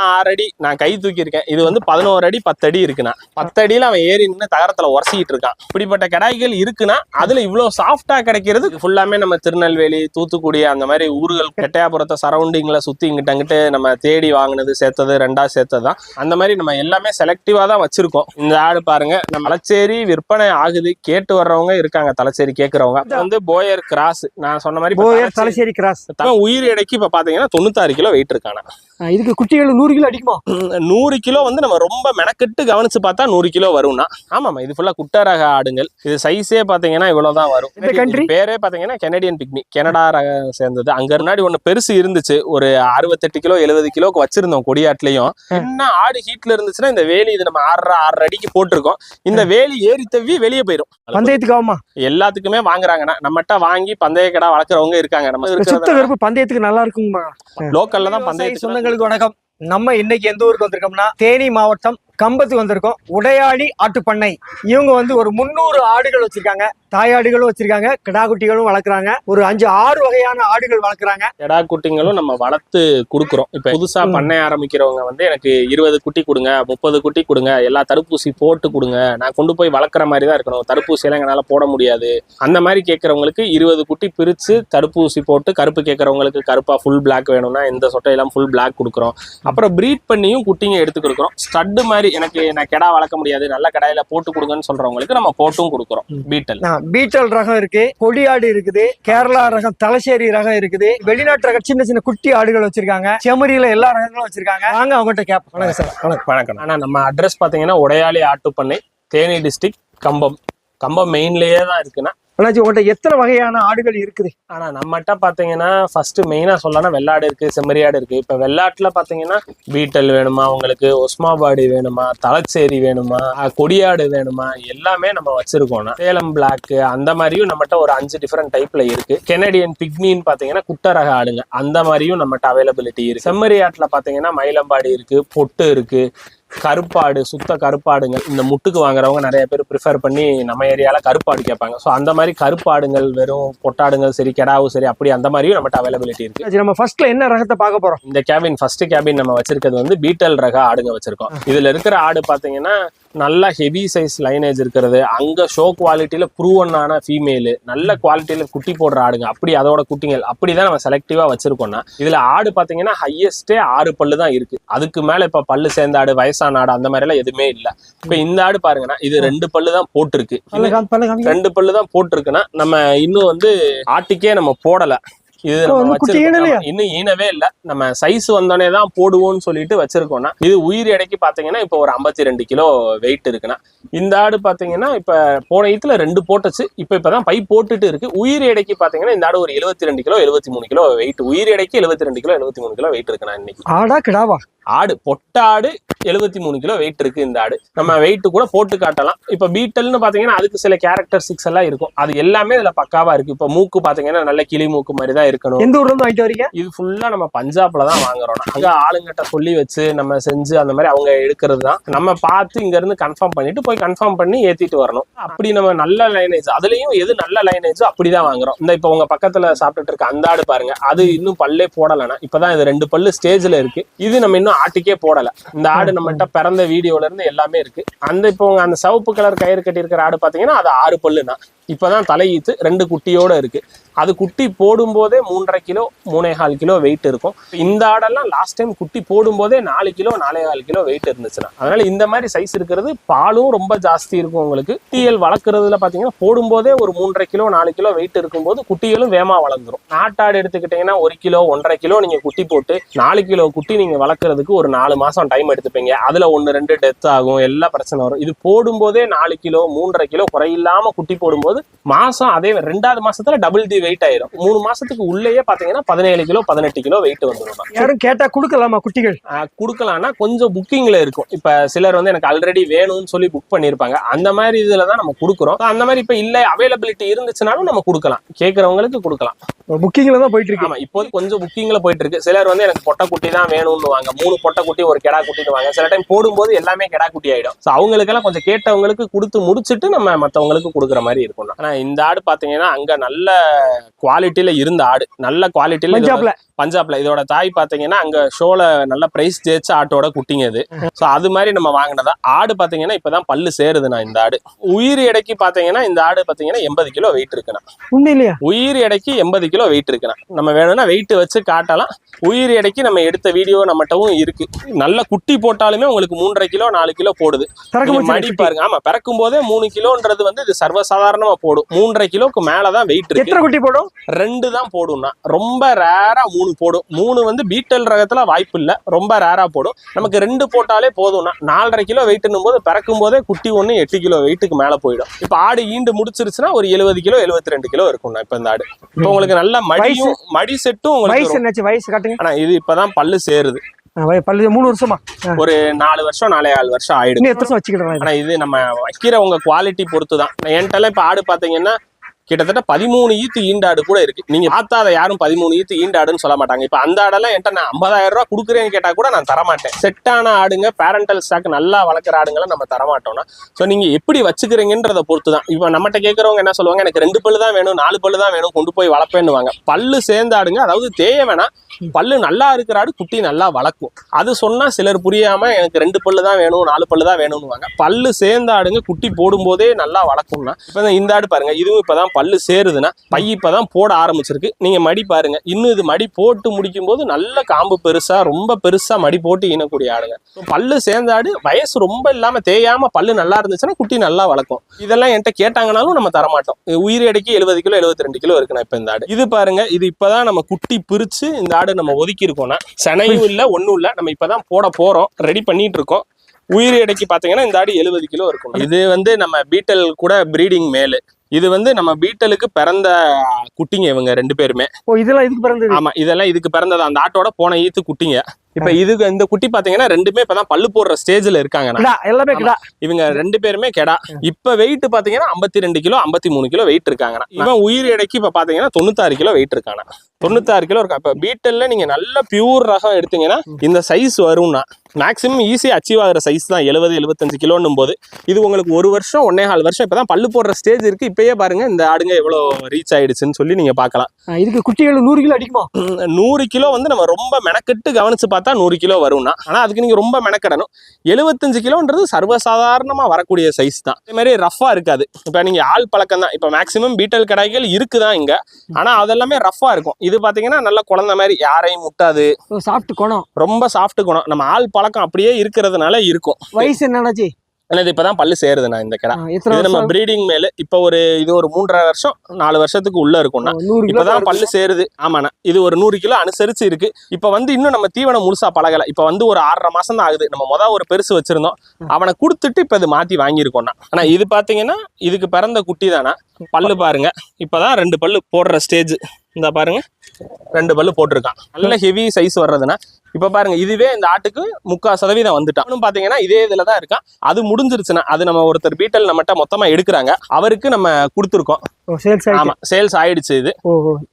6 அடி நான் கை தூக்கி இருக்கேன். இது வந்து 11 அடி 10 அடி இருக்குண்ணா. 10 அடியில அவன் ஏறி நின்று தகரத்துல உரசிக்கிட்டு இருக்கான். இப்படிப்பட்ட கிடாய்கள் இருக்குன்னா அதுல இவ்வளவு சாஃப்டா கிடைக்கிறது ஃபுல்லாமே நம்ம திருநெல்வேலி, தூத்துக்குடி அந்த மாதிரி ஊர்கள், எட்டயபுரத்தை சரௌண்டிங்ல சுத்தி இங்கிட்ட நம்ம தேடி வாங்கினது சேர்த்தது 2 சேர்த்ததுதான். அந்த மாதிரி நம்ம எல்லாமே செலக்டிவா தான் வச்சிருக்கோம். இந்த ஆடு பாருங்க, நம்ம தலச்சேரி விற்பனை ஆகுது, கேட்டு வர்றவங்க இருக்காங்க. தலச்சேரி கேட்கறவங்க வந்து போயர் கிராஸ். நான் சொன்ன மாதிரி தலச்சேரி கிராஸ் உயிர் எடைக்கு இப்ப பாத்தீங்கன்னா 96 கிலோ வெயிட் இருக்கான. இதுக்கு குட்டிகள் 100 கிலோ அடிக்குமா? 100 கிலோ வந்து நம்ம ரொம்ப மெனக்கெட்டு கவனிச்சு பார்த்தா 100 கிலோ வரும்னா. ஆமாமா, இது ஃபுல்லா குட்டை ரக ஆடுங்கள். இது சைஸே பாத்தீங்கன்னா இவ்வளவுதான் வரும். இந்த கண்ட்ரி பேரே பாத்தீங்கன்னா கெனடியன் பிக்மி, கனடா ரக சேர்ந்தது. அங்க முன்னாடி ஒண்ணு பெருசு இருந்துச்சு, ஒரு 68 கிலோ 70 கிலோக்கு வச்சிருந்தோம் கொடியாட்லயும். என்ன ஆடு ஹீட்ல இருந்துச்சுன்னா இந்த வேலி இது நம்ம 6 அடிக்கு போட்டிருக்கோம். இந்த வேலி ஏறி தவ்வி வெளியே போயிடும். பந்தயத்துக்கு ஆமா எல்லாத்துக்குமே வாங்குறாங்கன்னா நம்மகிட்ட வாங்கி பந்தய கடை வளர்க்குறவங்க இருக்காங்க. நம்ம பந்தயத்துக்கு நல்லா இருக்குமா? லோக்கல்ல தான் பந்தயத்துக்கு. சொந்தங்களுக்கு வணக்கம். நம்ம இன்னைக்கு எந்த ஊருக்கு வந்திருக்கோம்னா தேனி மாவட்டம் கம்பத்துக்கு வந்திருக்கோம். உடையாளி ஆட்டுப்பண்ணை. இவங்க வந்து ஒரு 300 ஆடுகள் வச்சிருக்காங்க. தாயாடுகளும் வச்சிருக்காங்க, கிடா குட்டிகளும் வளர்க்குறாங்க. ஒரு 5-6 வகையான ஆடுகள் வளர்க்குறாங்க. கிடா குட்டிங்களும் நம்ம வளர்த்து கொடுக்குறோம். இப்ப புதுசா பண்ணை ஆரம்பிக்கிறவங்க வந்து எனக்கு 20 குட்டி கொடுங்க, 30 குட்டி கொடுங்க, எல்லா தடுப்பூசி போட்டு கொடுங்க, நான் கொண்டு போய் வளர்க்குற மாதிரி தான் இருக்கணும், தடுப்பூசி எல்லாம் எங்களால போட முடியாது, அந்த மாதிரி கேட்கறவங்களுக்கு 20 குட்டி பிரிச்சு தடுப்பூசி போட்டு, கருப்பு கேட்கறவங்களுக்கு கருப்பா ஃபுல் பிளாக் வேணும்னா இந்த சொட்டையெல்லாம் ஃபுல் பிளாக் கொடுக்குறோம். அப்புறம் பிரீட் பண்ணியும் குட்டிங்க எடுத்து கொடுக்குறோம். ஸ்டட்டு மாதிரி எனக்கு நான் கிடா வளர்க்க முடியாது, நல்ல கடாயில போட்டு கொடுங்கன்னு சொல்றவங்களுக்கு நம்ம போட்டும் கொடுக்குறோம். பீட்டல் ரகம் இருக்கு, கொடியாடு இருக்குது, கேரளா ரகம், தலச்சேரி ரகம் இருக்குது, வெளிநாட்டு ரகம் சின்ன சின்ன குட்டி ஆடுகள் வச்சிருக்காங்க, செம்மறியில எல்லா ரகங்களும் வச்சிருக்காங்க. வாங்க அவங்ககிட்ட கேட்போம். வணக்கம் சார். வணக்கம். ஆனா நம்ம அட்ரஸ் பாத்தீங்கன்னா உடையாளி ஆட்டுப்பண்ணை, தேனி டிஸ்ட்ரிக்ட், கம்பம் மெயின்லயே தான் இருக்குன்னா. உங்கள்கிட்ட எத்தனை வகையான ஆடுகள் இருக்குது? ஆனா நம்மகிட்ட பாத்தீங்கன்னா ஃபர்ஸ்ட் மெயினா சொல்லலாம் வெள்ளாடு இருக்கு, செம்மறியாடு இருக்கு. இப்ப வெள்ளாட்டுல பாத்தீங்கன்னா பீட்டல் வேணுமா உங்களுக்கு, ஒஸ்மாபாடி வேணுமா, தலச்சேரி வேணுமா, கொடியாடு வேணுமா, எல்லாமே நம்ம வச்சிருக்கோம். சேலம் பிளாக் அந்த மாதிரியும் நம்மகிட்ட ஒரு 5 டிஃபரெண்ட் டைப்ல இருக்கு. கெனடியன் பிக்மின்னு பாத்தீங்கன்னா குட்டை ரக ஆடுங்க, அந்த மாதிரியும் நம்மகிட்ட அவைலபிலிட்டி இருக்கு. செம்மறியாட்டுல பாத்தீங்கன்னா மயிலம்பாடி இருக்கு, பொட்டு இருக்கு, கருப்பாடு, சுத்த கருப்பாடுங்கள். இந்த முட்டுக்கு வாங்குறவங்க நிறைய பேர் ப்ரிஃபர் பண்ணி நம்ம ஏரியால கருப்பாடு கேட்பாங்க. ஸோ அந்த மாதிரி கருப்பாடுங்கள், வெறும் பொட்டாடுங்கள் சரி, கெடாவும் சரி, அப்படி அந்த மாதிரியும் நம்மகிட்ட அவைலபிலிட்டி இருக்கு. நம்ம ஃபர்ஸ்ட்ல என்ன ரகத்தை பார்க்க போறோம்? இந்த கேபின் ஃபர்ஸ்ட் கேபின் நம்ம வச்சிருக்கிறது வந்து பீட்டல் ரக ஆடுங்க வச்சிருக்கோம். இதுல இருக்கிற ஆடு பாத்தீங்கன்னா நல்ல ஹெவி சைஸ் லைனேஜ் இருக்கிறது, அங்க ஷோ குவாலிட்டியில ப்ரூவனான ஃபீமேலு, நல்ல குவாலிட்டியில குட்டி போடுற ஆடுங்க, அப்படி அதோட குட்டிகள் அப்படிதான் நம்ம செலக்டிவா வச்சிருக்கோம்னா. இதுல ஆடு பாத்தீங்கன்னா ஹையஸ்டே 6 பல்லு தான் இருக்கு. அதுக்கு மேல இப்ப பல்லு சேர்ந்த ஆடு, வயசான ஆடு அந்த மாதிரி எல்லாம் எதுவுமே இல்ல. இப்ப இந்த ஆடு பாருங்கன்னா இது 2 பல்லு தான் போட்டிருக்கு. 2 பல்லு தான் போட்டிருக்குன்னா நம்ம இன்னும் வந்து ஆட்டுக்கே நம்ம போடல. இது இன்னும் ஈனவே இல்ல, நம்ம சைஸ் வந்தோடனே தான் போடுவோம்னு சொல்லிட்டு வச்சிருக்கோம்னா. இது உயிர் எடைக்கு பாத்தீங்கன்னா இப்ப ஒரு 52 கிலோ வெயிட் இருக்குன்னா. இந்த ஆடு பாத்தீங்கன்னா இப்ப போன ஈத்துல 2 போட்டுச்சு, இப்பதான் பை போட்டுட்டு இருக்கு. உயிர் எடைக்கு பாத்தீங்கன்னா இந்த ஆடு ஒரு 72 கிலோ 73 கிலோ வெயிட். உயிர் எடைக்கு 72 கிலோ 73 கிலோ வெயிட் இருக்குண்ணா. இன்னைக்கு ஆடா கிடாவா? ஆடு பொட்டாடு 73 கிலோ வெயிட் இருக்கு. இந்த ஆடு நம்ம வெயிட் கூட போட்டு காட்டலாம். இப்ப பீட்டல்னு பாத்தீங்கன்னா அதுக்கு சில கேரக்டரிஸ்டிக்ஸ் எல்லாம் இருக்கும், அது எல்லாமே இதுல பக்காவா இருக்கு. இப்ப மூக்கு பாத்தீங்கன்னா நல்ல கிளி மூக்கு மாதிரி தான் இருக்கணும். எந்த ஊர்ல இருந்து வாங்கிட்டு வரீங்க? இது ஃபுல்லா நம்ம பஞ்சாப்ல தான் வாங்குறோம். அங்க ஆளுங்கிட்ட சொல்லி வச்சு நம்ம செஞ்சு அந்த மாதிரி அவங்க எடுக்கிறது தான். நம்ம பார்த்து இங்க இருந்து கன்ஃபார்ம் பண்ணிட்டு போய் கன்ஃபார்ம் பண்ணி ஏத்திட்டு வரணும். அப்படி நம்ம நல்ல லைனேஜ், அதுலயும் எது நல்ல லைனேஜோ அப்படிதான் வாங்குறோம். இந்த இப்ப உங்க பக்கத்துல சாப்பிட்டுட்டு இருக்க அந்த ஆடு பாருங்க, அது இன்னும் பல்லே போடலன்னா. இப்பதான் இது 2 பல்லு ஸ்டேஜ்ல இருக்கு. இது நம்ம இன்னும் ஆட்டுக்கே போடல. இந்த ஆடு நம்மகிட்ட பிறந்த வீடியோல இருந்து எல்லாமே இருக்கு. அந்த இப்போ அந்த சிவப்பு கலர் கயிறு கட்டி இருக்கிற ஆடு பாத்தீங்கன்னா அது 6 பல்லுனா. இப்பதான் தலையீத்து 2 குட்டியோட இருக்கு. அது குட்டி போடும் போதே 3.5 கிலோ 3.25 கிலோ வெயிட் இருக்கும். இந்த ஆடெல்லாம் லாஸ்ட் டைம் குட்டி போடும் போதே 4 கிலோ 4.25 கிலோ வெயிட் இருந்துச்சுன்னா. அதனால இந்த மாதிரி சைஸ் இருக்கிறது பாலும் ரொம்ப ஜாஸ்தி இருக்கும் உங்களுக்கு. குட்டிகள் வளர்க்குறதுல பாத்தீங்கன்னா போடும் போதே ஒரு 3.5 கிலோ 4 கிலோ வெயிட் இருக்கும்போது குட்டிகளும் வேமா வளர்ந்துரும். நாட்டாடு எடுத்துக்கிட்டீங்கன்னா 1 கிலோ 1.5 கிலோ நீங்க குட்டி போட்டு 4 கிலோ குட்டி நீங்க வளர்க்கறதுக்கு ஒரு 4 மாசம் டைம் எடுத்துப்பீங்க. அதுல 1-2 டெத் ஆகும், எல்லா பிரச்சனை வரும். இது போடும் போதே 4 கிலோ 3.5 கிலோ குறையில்லாம குட்டி போடும்போது மாசம் அதே 2வது மாசத்துல டபுள் தி வெயிட் ஆயிரும். 3 மாசத்துக்கு உள்ளேயே பாத்தீங்கன்னா 17 கிலோ 18 கிலோ வெயிட் வந்துடும். யாரும் கேட்டா குடுக்கலாமா? குட்டிகள் குடுக்கலாம்னா கொஞ்சம் புக்கிங்ல இருக்கும். இப்ப சிலர் வந்து எனக்கு ஆல்ரெடி வேணும்னு சொல்லி புக் பண்ணிருப்பாங்க. அந்த மாதிரி இதுலதான் நம்ம குடுக்குறோம். அந்த மாதிரி இப்ப இல்ல அவைலபிலிட்டி இருந்துச்சுனாலும் நம்ம கொடுக்கலாம், கேட்கறவங்களுக்கு கொடுக்கலாம். புக்கிங்ல தான் போயிட்டு இருக்கு. ஆமா, இப்போது கொஞ்சம் புக்கிங்ல போயிட்டு இருக்கு. சிலர் வந்து எனக்கு பொட்டை குட்டி தான் வேணும்னு வாங்க, 3 பொட்டை குட்டி 1 கெடா குட்டின்னு வாங்க. சில டைம் போடும்போது எல்லாமே கெடா குட்டி ஆயிடும். சோ அவங்களுக்கு எல்லாம் கொஞ்சம் கேட்டவங்களுக்கு கொடுத்து முடிச்சுட்டு நம்ம மத்தவங்களுக்கு கொடுக்குற மாதிரி இருக்கும். ஆனா இந்த ஆடு பாத்தீங்கன்னா அங்க நல்ல குவாலிட்டியில இருந்த ஆடு, நல்ல குவாலிட்டியில பஞ்சாப்ல. இதோட தாய் பாத்தீங்கன்னா அங்க ஷோல நல்ல பிரைஸ் ஜெயிச்ச ஆட்டோட குட்டிங்க இது. சோ அது மாதிரி நம்ம வாங்கினதா. ஆடு பாத்தீங்கன்னா இப்பதான் பல்லு சேருதுண்ணா இந்த ஆடு. உயிர் எடைக்கு பாத்தீங்கன்னா இந்த ஆடு பாத்தீங்கன்னா 80 கிலோ வெயிட் இருக்குண்ணா. உண்மையிலேயே உயிர் எடைக்கு 80 கிலோ வெயிட் இருக்குண்ணா. நம்ம வேணும்னா வெயிட் வச்சு காட்டலாம். உயிர் எடைக்கு நம்ம எடுத்த வீடியோ நம்மட்டவும் இருக்கு. நல்ல குட்டி போட்டாலுமே உங்களுக்கு 3.5 கிலோ 4 கிலோ போடுது. மடி பாருங்க. ஆமா, பிறக்கும் போதே 3 கிலோன்றது வந்து இது சர்வசாதாரணமா போடும். 3.5 கிலோக்கு மேலதான் வெயிட் இருக்கு. எத்தனை குட்டி போடும்? 2 தான் போடும்னா. ரொம்ப ரேரா 3 போடும். 3 வந்து பீட்டல் ரகத்துல வாய்ப்பு இல்ல, ரொம்ப ரேரா போடும். நமக்கு 2 போட்டாலே போதும்னா. 4.5 கிலோ வெயிட்னும் போது பிறக்கும் போதே குட்டி ஒண்ணு 8 கிலோ வெயிட்டுக்கு மேல போயிடும். இப்ப ஆடு ஈண்டு முடிச்சிருச்சுன்னா ஒரு 70 கிலோ 72 கிலோ இருக்கும்னா இப்ப இந்த ஆடு. இப்ப உங்களுக்கு நல்ல மடியும் மடி செட்டும் உங்களுக்கு. வயசு காட்டுங்க. ஆனா இது இப்பதான் பல்லு சேருது. பல்லு 3 வருஷமா? ஒரு 4 வருஷம் 4.5 வருஷம் ஆயிடும். எத்தனை வருஷம் வச்சுக்கிட்டு? ஆனா இது நம்ம வைக்கிற உங்க குவாலிட்டி பொறுத்து தான். என்கிட்ட இப்ப ஆடு பாத்தீங்கன்னா கிட்டத்தட்ட 13 ஈத்து ஈண்டாடு கூட இருக்கு. நீங்க பார்த்தா அதை யாரும் 13 ஈத்து ஈண்டாடுன்னு சொல்ல மாட்டாங்க. இப்ப அந்த ஆடெல்லாம் என்கிட்ட நான் 50,000 ரூபாய் கொடுக்குறேன்னு கேட்டா கூட நான் தரமாட்டேன். செட்டான ஆடுங்க, பேரண்டல் ஸ்டாக் நல்லா வளர்க்குற ஆடுங்களை நம்ம தரமாட்டோம்னா. ஸோ நீங்க எப்படி வச்சுக்கிறீங்கன்றதை பொறுத்து தான். இப்போ நம்மகிட்ட கேட்கறவங்க என்ன சொல்லுவாங்க, எனக்கு 2 பல்லு தான் வேணும், 4 பல்லு தான் வேணும், கொண்டு போய் வளர்ப்பேன்னுவாங்க. பல்லு சேர்ந்த ஆடுங்க, அதாவது தேய வேணாம், பல்லு நல்லா இருக்கிற ஆடு குட்டி நல்லா வளர்க்கும். அது சொன்னா சிலர் புரியாம எனக்கு 2 பல்லு தான் வேணும், 4 பல்லு தான் வேணும்னுவாங்க. பல்லு சேர்ந்த ஆடுங்க குட்டி போடும் போதே நல்லா வளர்க்கும்னா. இப்போ இந்த ஆடு பாருங்க, இதுவும் இப்பதான் பல்லு சேருதுன்னா, பை இப்பதான் போட ஆரம்பிச்சிருக்கு. நீங்க மடி பாருங்க, இன்னும் இது மடி போட்டு முடிக்கும் போது நல்ல காம்பு பெருசா, ரொம்ப பெருசா மடி போட்டு ஈனக்கூடிய ஆடுங்க. பல்லு சேர்ந்த ஆடு வயசு ரொம்ப இல்லாம தேயாம பல்லு நல்லா இருந்துச்சுன்னா குட்டி நல்லா வளர்க்கும். இதெல்லாம் என்கிட்ட கேட்டாங்கனாலும் நம்ம தரமாட்டோம். உயிர் எடைக்கு 70 கிலோ 72 கிலோ இருக்குண்ணா இப்ப இந்த ஆடு. இது பாருங்க, இது இப்பதான் நம்ம குட்டி பிரிச்சு இந்த ஆடு நம்ம ஒதுக்கி இருக்கோம்னா. சனையும் இல்ல ஒண்ணும் இல்ல, நம்ம இப்பதான் போட போறோம், ரெடி பண்ணிட்டு இருக்கோம். உயிர் எடைக்கு பாத்தீங்கன்னா இந்த ஆடு 70 கிலோ இருக்கும். இது வந்து நம்ம பீட்டல் கூட பிரீடிங் மேலு. இது வந்து நம்ம பீட்டலுக்கு பிறந்த குட்டிங்க இவங்க 2 பேருமே. இதெல்லாம் இதுக்கு பிறந்தது? ஆமா, இதெல்லாம் இதுக்கு பிறந்தது. அந்த ஆட்டோட போன ஈத்து குட்டிங்க. இப்ப இதுக்கு இந்த குட்டி பாத்தீங்கன்னா 2மே இப்பதான் பல்லு போடுற ஸ்டேஜ்ல இருக்காங்க. எல்லாமே கிடா. இவங்க 2 பேருமே கெடா. இப்ப வெயிட் பாத்தீங்கன்னா 52 கிலோ 53 கிலோ வெயிட் இருக்காங்க. இவன் உயிர் எடைக்கு இப்ப பாத்தீங்கன்னா 96 கிலோ வெயிட் இருக்காங்க. 96 கிலோ இருக்கா. இப்ப பீட்டல்ல நீங்க நல்ல பியூர் ரகம் எடுத்தீங்கன்னா இந்த சைஸ் வரும்னா மேக்ஸிமம் ஈஸியா அச்சீவ் ஆகிற சைஸ் தான் 70-75 கிலோன்னும் போது. இது உங்களுக்கு 1 வருஷம் 1.25 வருஷம் இப்பதான் பல்லு போடுற ஸ்டேஜ் இருக்கு. இப்பயே பாருங்க இந்த ஆடுங்க எவ்வளவு ரீச் ஆயிடுச்சுன்னு சொல்லி நீங்க பாக்கலாம். இதுக்கு குட்டிகள் 100 கிலோ அடிக்குமா? 100 கிலோ வந்து நம்ம ரொம்ப மெனக்கெட்டு கவனிச்சு பார்த்தா 100 கிலோ வரும்னா. ஆனா அதுக்கு நீங்க ரொம்ப மெனக்கெடணும். 75 கிலோன்றது சர்வசாதாரணமா வரக்கூடிய சைஸ் தான். அதே மாதிரி ரஃபா இருக்காது. இப்ப நீங்க ஆள் பழக்கம் தான். இப்ப மேக்சிமம் பீட்டல் கடாய்கள் இருக்குதான் இங்க, ஆனா அதெல்லாமே ரஃபா இருக்கும். இது பாத்தீங்கன்னா நல்ல குழந்தை மாதிரி, யாரையும் முட்டாது, சாஃப்ட் குணம், ரொம்ப சாஃப்ட் குணம். நம்ம ஆள் பழக்கம் அப்படியே இருக்கிறதுனால இருக்கும். வயசு என்னன்னாச்சு? இது இப்பதான் பல்லு சேருதுண்ணா இந்த கடை. இது நம்ம பிரீடிங் மேல இப்ப இது ஒரு 3.5 வருஷம் 4 வருஷத்துக்கு உள்ள இருக்கும்னா. இப்பதான் பல்லு சேருது. ஆமாண்ணா, இது ஒரு 100 கிலோ அனுசரிச்சு இருக்கு. இப்ப இன்னும் நம்ம தீவனம் முழுசா பழகல. இப்ப ஒரு 1.5 மாசம் தான் ஆகுது. நம்ம ஒரு பெருசு வச்சிருந்தோம், அவனை கொடுத்துட்டு இப்ப இது மாத்தி வாங்கியிருக்கோம்னா. ஆனா இது பாத்தீங்கன்னா இதுக்கு பிறந்த குட்டி தானா. பல்லு பாருங்க, இப்பதான் 2 பல்லு போடுற ஸ்டேஜ். இந்த பாருங்க 2 பல்லு போட்டிருக்கான். நல்ல ஹெவி சைஸ் வர்றதுன்னா இப்ப பாருங்க, இதுவே இந்த ஆட்டுக்கு 3/4% வந்துட்டான். பாத்தீங்கன்னா இதே இதுலதான் இருக்கான். அது முடிஞ்சிருச்சுன்னா அது நம்ம ஒருத்தர் பீட்டல் நம்மகிட்ட மொத்தமா எடுக்கிறாங்க, அவருக்கு நம்ம கொடுத்துருக்கோம். ஆமா, சேல்ஸ் ஆயிடுச்சு. இது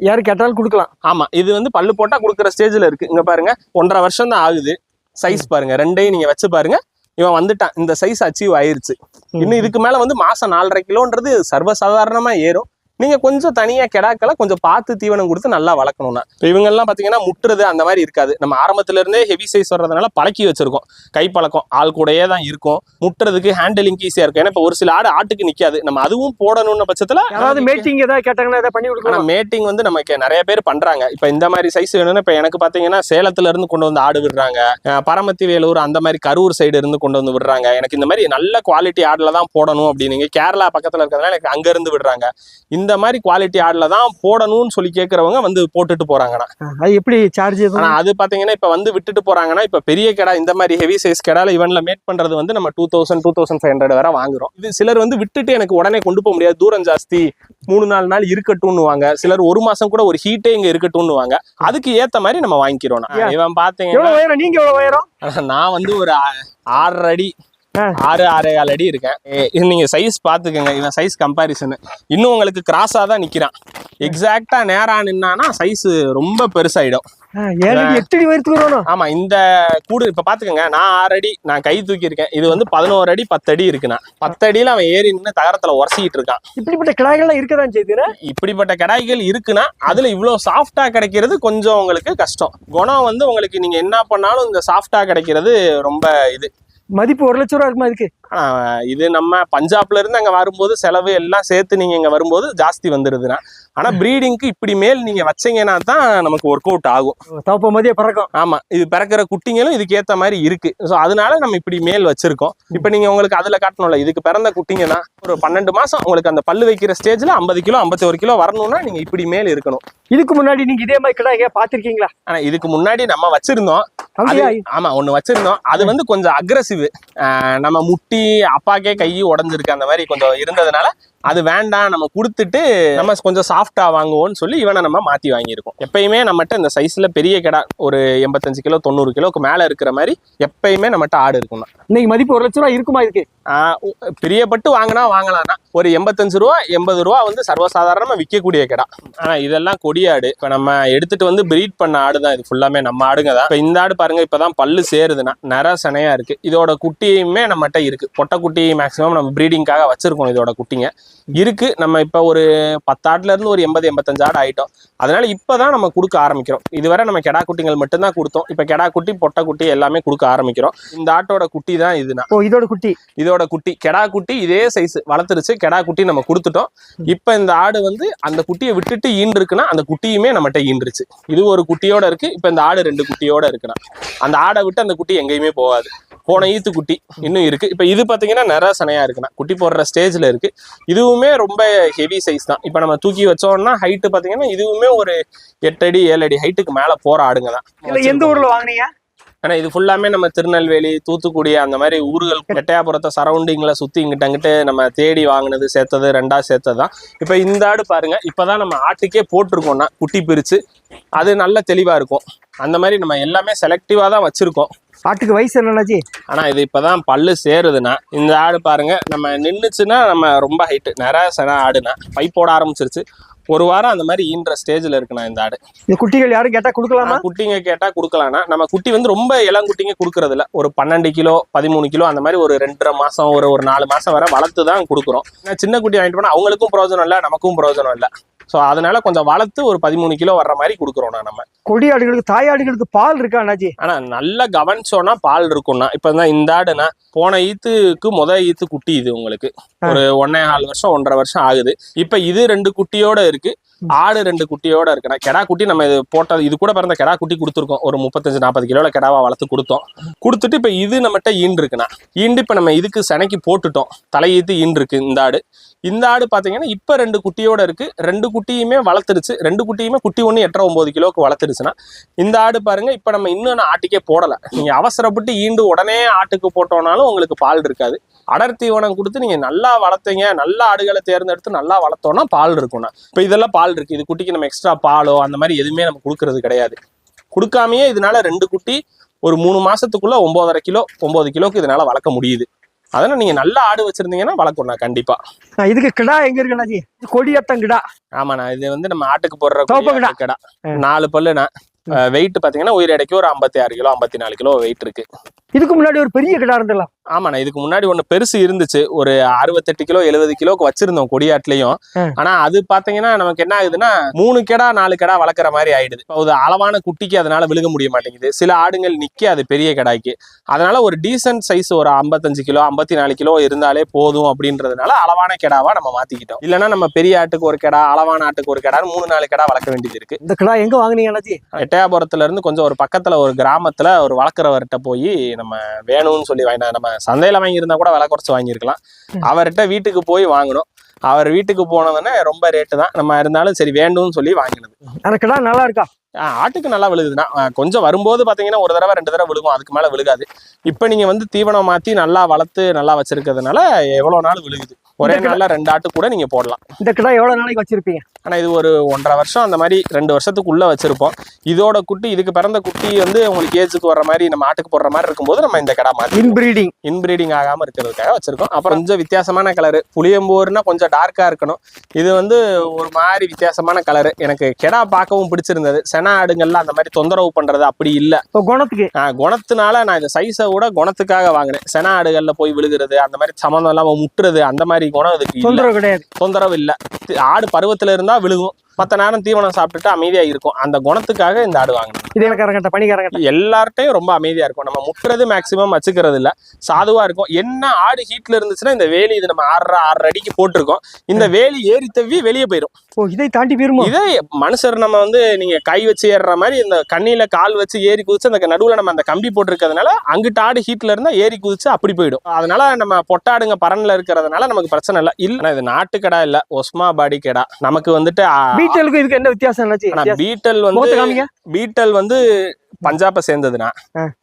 யாரு கேட்டாலும் கொடுக்கலாம். ஆமா, இது பல்லு போட்டா கொடுக்குற ஸ்டேஜ்ல இருக்கு. இங்க பாருங்க 1.5 வருஷம் தான் ஆகுது. சைஸ் பாருங்க, 2ஐயும் நீங்க வச்சு பாருங்க. இவன் வந்துட்டான், இந்த சைஸ் அச்சீவ் ஆயிருச்சு. இன்னும் இதுக்கு மேல மாசம் 4.5 கிலோன்றது சர்வசாதாரணமா ஏறும். நீங்க கொஞ்சம் தனியா கெடாக்களை கொஞ்சம் பார்த்து தீவனம் கொடுத்து நல்லா வளர்க்கணும்னா. இவங்க எல்லாம் பாத்தீங்கன்னா முட்டுறது அந்த மாதிரி இருக்காது. நம்ம ஆரம்பத்துல இருந்தே ஹெவி சைஸ் வர்றதுனால பழக்கி வச்சிருக்கோம். கை பழக்கம் ஆள் கூடயே தான் இருக்கும். முட்டுறதுக்கு ஹேண்டலிங் ஈஸியா இருக்கும். ஏன்னா இப்ப ஒரு சில ஆட்டுக்கு நிக்காது. நம்ம அதுவும் போடணும்னு பட்சத்துல மேட்டிங் ஏதாவது கேட்டாங்கன்னா அதை பண்ணி கொடுக்கலாம். மேட்டிங் நமக்கு நிறைய பேர் பண்றாங்க. இப்ப இந்த மாதிரி சைஸ் வேணும்னா இப்ப எனக்கு பாத்தீங்கன்னா சேலத்துல இருந்து கொண்டு வந்து ஆடு விடுறாங்க, பரமத்தி வேலூர் அந்த மாதிரி கரூர் சைடு இருந்து கொண்டு வந்து விடுறாங்க. எனக்கு இந்த மாதிரி நல்ல குவாலிட்டி ஆடுல தான் போடணும் அப்படின்னு. கேரளா பக்கத்துல இருக்கிறதுனால எனக்கு அங்க இருந்து விடுறாங்க. இந்த மாதிரி குவாலிட்டி ஆட்ல தான் போடணும்னு சொல்லி கேட்கறவங்க போட்டுட்டு போறாங்கண்ணா. அது எப்படி சார்ஜ்? அது பாத்தீங்கன்னா இப்ப விட்டுட்டு போறாங்கன்னா, இப்ப பெரிய கடை இந்த மாதிரி ஹெவி சைஸ் கடால இவன்ல மேட் பண்றது நம்ம 2000-2500 வரை வாங்குறோம். இது சிலர் விட்டுட்டு எனக்கு உடனே கொண்டு போக முடியாது, தூரம் ஜாஸ்தி, 3-4 நாள் இருக்கட்டும்னுவாங்க. சிலர் 1 மாசம் கூட ஒரு ஹீட்டே இங்க இருக்கட்டும்னுவாங்க. அதுக்கு ஏத்த மாதிரி நம்ம வாங்கிக்கிறோம். இவன் பாத்தீங்கன்னா நீங்க எவ்வளவு உயரம்? நான் ஒரு 6 அடி 6.25 அடி இருக்கேன். இது நீங்க சைஸ் பாத்துக்கங்க, இவன் சைஸ் கம்பாரிசன் இன்னும் உங்களுக்கு கிராஸா தான் நிக்கிறான். எக்ஸாக்டா நேரா நின்னானா சைஸ் ரொம்ப பெருசாயிடும். 7 அடி 8 அடி உயரத்துக்கு வரணும். ஆமா, இந்த கூடு இப்ப பாத்துக்கங்க, நான் 6 அடி நான் கை தூக்கி இருக்கேன். இது வந்து 11 அடி 10 அடி இருக்குண்ணா. 10 அடியில அவன் ஏறி நின்று தகரத்துல உரசிக்கிட்டு இருக்கான். இப்படிப்பட்ட கிடாய்கள்லாம் இருக்கதான் செய்யுதுன்னா, இப்படிப்பட்ட கிடாய்கள் இருக்குன்னா அதுல இவ்வளவு சாஃப்டா கிடைக்கிறது கொஞ்சம் உங்களுக்கு கஷ்டம். குணம் வந்து உங்களுக்கு நீங்க என்ன பண்ணாலும் இந்த சாஃப்டா கிடைக்கிறது ரொம்ப இது. மதிப்பு 1 லட்சம் ரூபா இருக்குமா இதுக்கு? இது நம்ம பஞ்சாப்ல இருந்து அங்க வரும்போது செலவு எல்லாம் சேர்த்து நீங்க இங்க வரும்போது ஜாஸ்தி வந்துருதுன்னா, ஆனா பிரீடிங்க்கு இப்படி மேல் நீங்க வச்சீங்கன்னா தான் நமக்கு ஒர்க் அவுட் ஆகும். தவப்ப மதிய பறக்கும். ஆமா, இது பிறக்கிற குட்டிங்களும் இதுக்கு ஏத்த மாதிரி இருக்கு. ஸோ அதனால நம்ம இப்படி மேல் வச்சிருக்கோம். இப்ப நீங்க உங்களுக்கு அதுல காட்டணும்ல, இதுக்கு பிறந்த குட்டிங்கன்னா ஒரு 12 மாசம் உங்களுக்கு அந்த பல்லு வைக்கிற ஸ்டேஜ்ல 50 கிலோ 51 கிலோ வரணும்னா நீங்க இப்படி மேல் இருக்கணும். இதுக்கு முன்னாடி நீங்க இதே மாதிரி கிடாய் பாத்திருக்கீங்களா? ஆனா இதுக்கு முன்னாடி நம்ம வச்சிருந்தோம். ஆமா, ஒண்ணு வச்சிருந்தோம். அது வந்து கொஞ்சம் அக்ரெசிவ். நம்ம முட்டி அப்பாக்கே கை உடஞ்சிருக்கு அந்த மாதிரி கொஞ்சம் இருந்ததுனால அது வேண்டாம், நம்ம கொடுத்துட்டு நம்ம கொஞ்சம் சாஃப்டா வாங்குவோம்னு சொல்லி இவனை நம்ம மாத்தி வாங்கியிருக்கோம். எப்பயுமே நம்மகிட்ட இந்த சைஸ்ல பெரிய கிடா ஒரு 85 கிலோ 90 கிலோக்கு மேல இருக்கிற மாதிரி எப்பயுமே நம்மகிட்ட ஆடு இருக்கணும். இன்னைக்கு மதிப்பு 1 லட்சம் ரூபா இருக்குமா இதுக்கு? பிரியப்பட்டு வாங்கினா வாங்கலாம்னா ஒரு 85 ரூபா 80 ரூபா வந்து சர்வசாதாரணமா விற்கக்கூடிய கிடா. ஆனா இதெல்லாம் கொடியாடு. இப்ப நம்ம எடுத்துட்டு வந்து பிரீட் பண்ண ஆடு தான் இது ஃபுல்லாமே நம்ம ஆடுங்க தான். இப்ப இந்த ஆடு பாருங்க, இப்பதான் பல்லு சேருதுன்னா நிற சனையா இருக்கு. இதோட குட்டியுமே நம்மகிட்ட இருக்கு. பொட்டை குட்டி மேக்சிமம் நம்ம பிரீடிங்காக வச்சிருக்கோம். இதோட குட்டிங்க இருக்கு. நம்ம இப்ப ஒரு 10 ஆட்டுல இருந்து ஒரு 80-85 ஆடு ஆயிட்டோம். அதனால இப்பதான் நம்ம கொடுக்க ஆரம்பிக்கிறோம். இதுவரை நம்ம கெடா குட்டிகள் மட்டும்தான் கொடுத்தோம். இப்ப கெடா குட்டி பொட்டை குட்டி எல்லாமே கொடுக்க ஆரம்பிக்கிறோம். இந்த ஆட்டோட குட்டி தான் இதுனா. இதோட குட்டி கெடா குட்டி இதே சைஸ் வளர்த்துருச்சு. கெடா குட்டி நம்ம கொடுத்துட்டோம். இப்ப இந்த ஆடு வந்து அந்த குட்டியை விட்டுட்டு ஈண்டு இருக்குன்னா அந்த குட்டியுமே நம்மகிட்ட ஈண்டுருச்சு. இது ஒரு குட்டியோட இருக்கு. இப்ப இந்த ஆடு 2 குட்டியோட இருக்குன்னா அந்த ஆடை விட்டு அந்த குட்டி எங்கேயுமே போகாது. போன ஈத்து குட்டி இன்னும் இருக்கு. இப்ப இது பாத்தீங்கன்னா நிற சனையா இருக்குண்ணா, குட்டி போடுற ஸ்டேஜ்ல இருக்கு. இதுவுமே ரொம்ப ஹெவி சைஸ் தான். இப்ப நம்ம தூக்கி வச்சோம்னா ஹைட்டு பாத்தீங்கன்னா இதுவுமே ஒரு 8 அடி 7 அடி ஹைட்டுக்கு மேல போற ஆடுங்க தான். எந்த ஊர்ல வாங்குனீங்க? ஆனா இது ஃபுல்லாமே நம்ம திருநெல்வேலி தூத்துக்குடி அந்த மாதிரி ஊர்கள் எட்டையாபுரத்தை சரௌண்டிங்ல சுத்தி இங்கிட்ட நம்ம தேடி வாங்கினது சேர்த்தது 2ஆ சேர்த்ததுதான். இப்ப இந்த ஆடு பாருங்க, இப்பதான் நம்ம ஆட்டுக்கே போட்டிருக்கோம்னா குட்டி பிரிச்சு அது நல்ல தெளிவா இருக்கும். அந்த மாதிரி நம்ம எல்லாமே செலக்டிவா தான் வச்சிருக்கோம். ஆட்டுக்கு வயசு என்னன்னாச்சு? ஆனா இது இப்பதான் பல்லு சேருதுன்னா இந்த ஆடு பாருங்க, நம்ம நின்னுச்சுன்னா நம்ம ரொம்ப ஹைட்டு நிற சன ஆடுனா பைப்போட ஆரம்பிச்சிருச்சு. ஒரு வாரம் அந்த மாதிரி ஈன்ற ஸ்டேஜ்ல இருக்குண்ணா இந்த ஆடு. இந்த குட்டிகள் யாரும் கேட்டா கொடுக்கலாமா? குட்டிங்க கேட்டா கொடுக்கலாம்னா நம்ம குட்டி வந்து ரொம்ப இளங்குட்டிங்க கொடுக்கறது இல்ல. ஒரு 12 கிலோ 13 கிலோ அந்த மாதிரி ஒரு 2.5 மாசம் ஒரு 4 மாசம் வரை வளர்த்து தான் கொடுக்குறோம். சின்ன குட்டி வாங்கிட்டு போனா அவங்களுக்கும் பிரயோஜனம் இல்லை, நமக்கும் பிரயோஜனம் இல்லை. ஸோ அதனால கொஞ்சம் வளர்த்து ஒரு 13 கிலோ வர்ற மாதிரி கொடுக்குறோம்னா நம்ம. கொடி ஆடுகளுக்கு தாய் ஆடுகளுக்கு பால் இருக்கா அண்ணாச்சி? ஆனா நல்லா கவனிச்சோன்னா பால் இருக்கும்னா. இப்பதான் இந்த ஆடுனா போன ஈத்துக்கு ஈத்து குட்டி இது உங்களுக்கு ஒரு 1.25 வருஷம் 1.5 வருஷம் ஆகுது. இப்ப இது 2 குட்டியோட இருக்கு. ஆடு 2 குட்டியோட இருக்குண்ணா. கெடா குட்டி நம்ம இது போட்டது இது கூட பிறந்த கெடா குட்டி கொடுத்துருக்கோம். ஒரு 35-40 கிலோல கெடாவா வளர்த்து கொடுத்தோம். கொடுத்துட்டு இப்ப இது நம்மகிட்ட ஈண்டு இருக்குண்ணா. ஈண்டு இப்ப நம்ம இதுக்கு சனைக்கு போட்டுட்டோம். தலையீத்து ஈண்டு இருக்கு இந்த ஆடு. இந்த ஆடு பாத்தீங்கன்னா இப்ப 2 குட்டியோட இருக்கு. 2 குட்டியுமே வளர்த்துருச்சு. 2 குட்டியுமே குட்டி 1 8-9 கிலோக்கு வளர்த்துருச்சுன்னா இந்த ஆடு பாருங்க, இப்ப நம்ம இன்னும் ஆட்டுக்கே போடல. நீங்க அவசரப்பட்டு ஈண்டு உடனே ஆட்டுக்கு போட்டோம்னாலும் உங்களுக்கு பால் இருக்காது. அடர் தீவனம் கொடுத்து நீங்க நல்லா வளர்த்தீங்க, நல்ல ஆடுகளை தேர்ந்தெடுத்து நல்லா வளர்த்தோம்னா பால் இருக்கும்னா. இப்ப இதெல்லாம் பால் இருக்கு. இது குட்டிக்கு நம்ம எக்ஸ்ட்ரா பாலோ அந்த மாதிரி எதுவுமே நம்ம கொடுக்கறது கிடையாது. கொடுக்காமயே இதனால 2 குட்டி ஒரு 3 மாசத்துக்குள்ள 9.5 கிலோ 9 கிலோக்கு இதனால வளர்க்க முடியுது. அதனால நீங்க நல்ல ஆடு வச்சிருந்தீங்கன்னா வளர்க்கணும் கண்டிப்பா. இதுக்கு கிடா எங்க இருக்குண்ணாச்சி? கொடியாட்டம் கிடா. ஆமாண்ணா, இது வந்து நம்ம ஆட்டுக்கு போடுற கிடா. 4 பல்லுண்ணா. வெயிட் பாத்தீங்கன்னா உயிர் எடைக்கு ஒரு 56 கிலோ 54 கிலோ வெயிட் இருக்கு. இதுக்கு முன்னாடி ஒரு பெரிய கிடா இருந்தலாம். ஆமாண்ணா, இதுக்கு முன்னாடி ஒண்ணு பெருசு இருந்துச்சு. ஒரு 68 கிலோ 70 கிலோக்கு வச்சிருந்தோம் கொடியாட்டுலயும். ஆனா அது பாத்தீங்கன்னா நமக்கு என்ன ஆகுதுன்னா 3 கெடா 4 கெடா வளர்க்குற மாதிரி ஆயிடுது. ஒரு அளவான குட்டிக்கு அதனால விழுக முடிய மாட்டேங்குது. சில ஆடுங்கள் நிக்காது பெரிய கெடாய்க்கு. அதனால ஒரு டீசென்ட் சைஸ் ஒரு 55 கிலோ 54 கிலோ இருந்தாலே போதும் அப்படின்றதுனால அளவான கெடாவா நம்ம மாத்திக்கிட்டோம். இல்லைன்னா நம்ம பெரிய ஆட்டுக்கு ஒரு கெடா அளவான ஆட்டுக்கு ஒரு கெடா 3-4 கெடா வளர்க்க வேண்டியது இருக்கு. இந்த கிடா எங்க வாங்குனீங்க? எட்டயபுரத்துல இருந்து கொஞ்சம் ஒரு பக்கத்துல ஒரு கிராமத்துல ஒரு வளர்க்குறவர்கிட்ட போய் நம்ம வேணும்னு சொல்லி வாங்கினா, நம்ம சந்தையில வாங்கியிருந்தா கூட விலை குறைச்சு வாங்கியிருக்கலாம். அவர்கிட்ட வீட்டுக்கு போய் வாங்கணும். அவர் வீட்டுக்கு போனதுன்னா ரொம்ப ரேட்டு தான். நம்ம இருந்தாலும் சரி வேண்டும்னு சொல்லி வாங்கினது. அந்த கிடா நல்லா இருக்கா? ஆட்டுக்கு நல்லா விழுகுதுன்னா கொஞ்சம் வரும்போது பாத்தீங்கன்னா 1 தடவை 2 தடவை விழுகும். அதுக்கு மேல விழுகாது. இப்ப நீங்க வந்து தீவனம் மாத்தி நல்லா வளர்த்து நல்லா வச்சிருக்கிறதுனால எவ்வளவு நாள் விழுகுது. ஒரே நாள்ல 2 ஆட்டு கூட நீங்க போடலாம். இந்த கிடா எவ்வளவு நாளைக்கு வச்சிருப்பீங்க? ஆனா இது ஒரு 1.5 வருஷம் அந்த மாதிரி 2 வருஷத்துக்குள்ள வச்சிருப்போம். இதோட குட்டி இதுக்கு பிறந்த குட்டி வந்து உங்களுக்கு ஏஜுக்கு வர்ற மாதிரி நம்ம ஆட்டுக்கு போடுற மாதிரி இருக்கும்போது நம்ம இந்த கிடா மாதிரி இன்பிரீடிங் ஆகாம இருக்கிறதுக்காக வச்சிருக்கோம். அப்புறம் கொஞ்சம் வித்தியாசமான கலரு, புளியம்போர்னா கொஞ்சம் டார்க்கா இருக்கணும். இது வந்து ஒரு மாதிரி வித்தியாசமான கலரு. எனக்கு கிடா பார்க்கவும் பிடிச்சிருந்தது. சென ஆடுங்கள்லாம் அந்த மாதிரி தொந்தரவு பண்றது அப்படி இல்ல. குணத்துக்கு குணத்தினால நான் இந்த சைஸை விட குணத்துக்காக வாங்கினேன். சென ஆடுகள்ல போய் விழுகிறது, அந்த மாதிரி சம்மந்தம் இல்லாம முட்டுறது, அந்த மாதிரி குணம் இதுக்கு தொந்தரவு கிடையாது. தொந்தரவு இல்ல. ஆடு பருவத்துல இருந்தா விழுகும், மற்ற நேரம் தீவனம் சாப்பிட்டுட்டு அமைதியா இருக்கும். அந்த குணத்துக்காக இந்த ஆடு வாங்கணும். எல்லார்ட்டையும் ரொம்ப அமைதியா இருக்கும். நம்ம முட்டுறது மேக்சிமம் வச்சுக்கிறது இல்ல, சாதுவா இருக்கும். என்ன ஆடு ஹீட்ல இருந்துச்சுன்னா இந்த வேலி இது நம்ம 6 அடிக்கு போட்டிருக்கோம், இந்த வேலி ஏறி தவி வெளியே போயிடும். இதை தாண்டி போயிருமோ? இதே மனுஷர் நம்ம வந்து நீங்க கை வச்சு ஏறுற மாதிரி இந்த கண்ணியில கால் வச்சு ஏறி குதிச்சு அந்த நடுவுல நம்ம அந்த கம்பி போட்டிருக்கிறதுனால அங்கிட்ட ஆடு ஹீட்ல இருந்தா ஏறி குதிச்சு அப்படி போயிடும். அதனால நம்ம பொட்டாடுங்க பரன்ல இருக்கிறதுனால நமக்கு பிரச்சனை இல்லை. இல்ல இது நாட்டு கடா இல்ல, ஒஸ்மாபாடி கடா. நமக்கு வந்துட்டு இதுக்கு என்ன வித்தியாசம்? பீட்டல் வந்து பஞ்சாபை சேர்ந்ததுன்னா,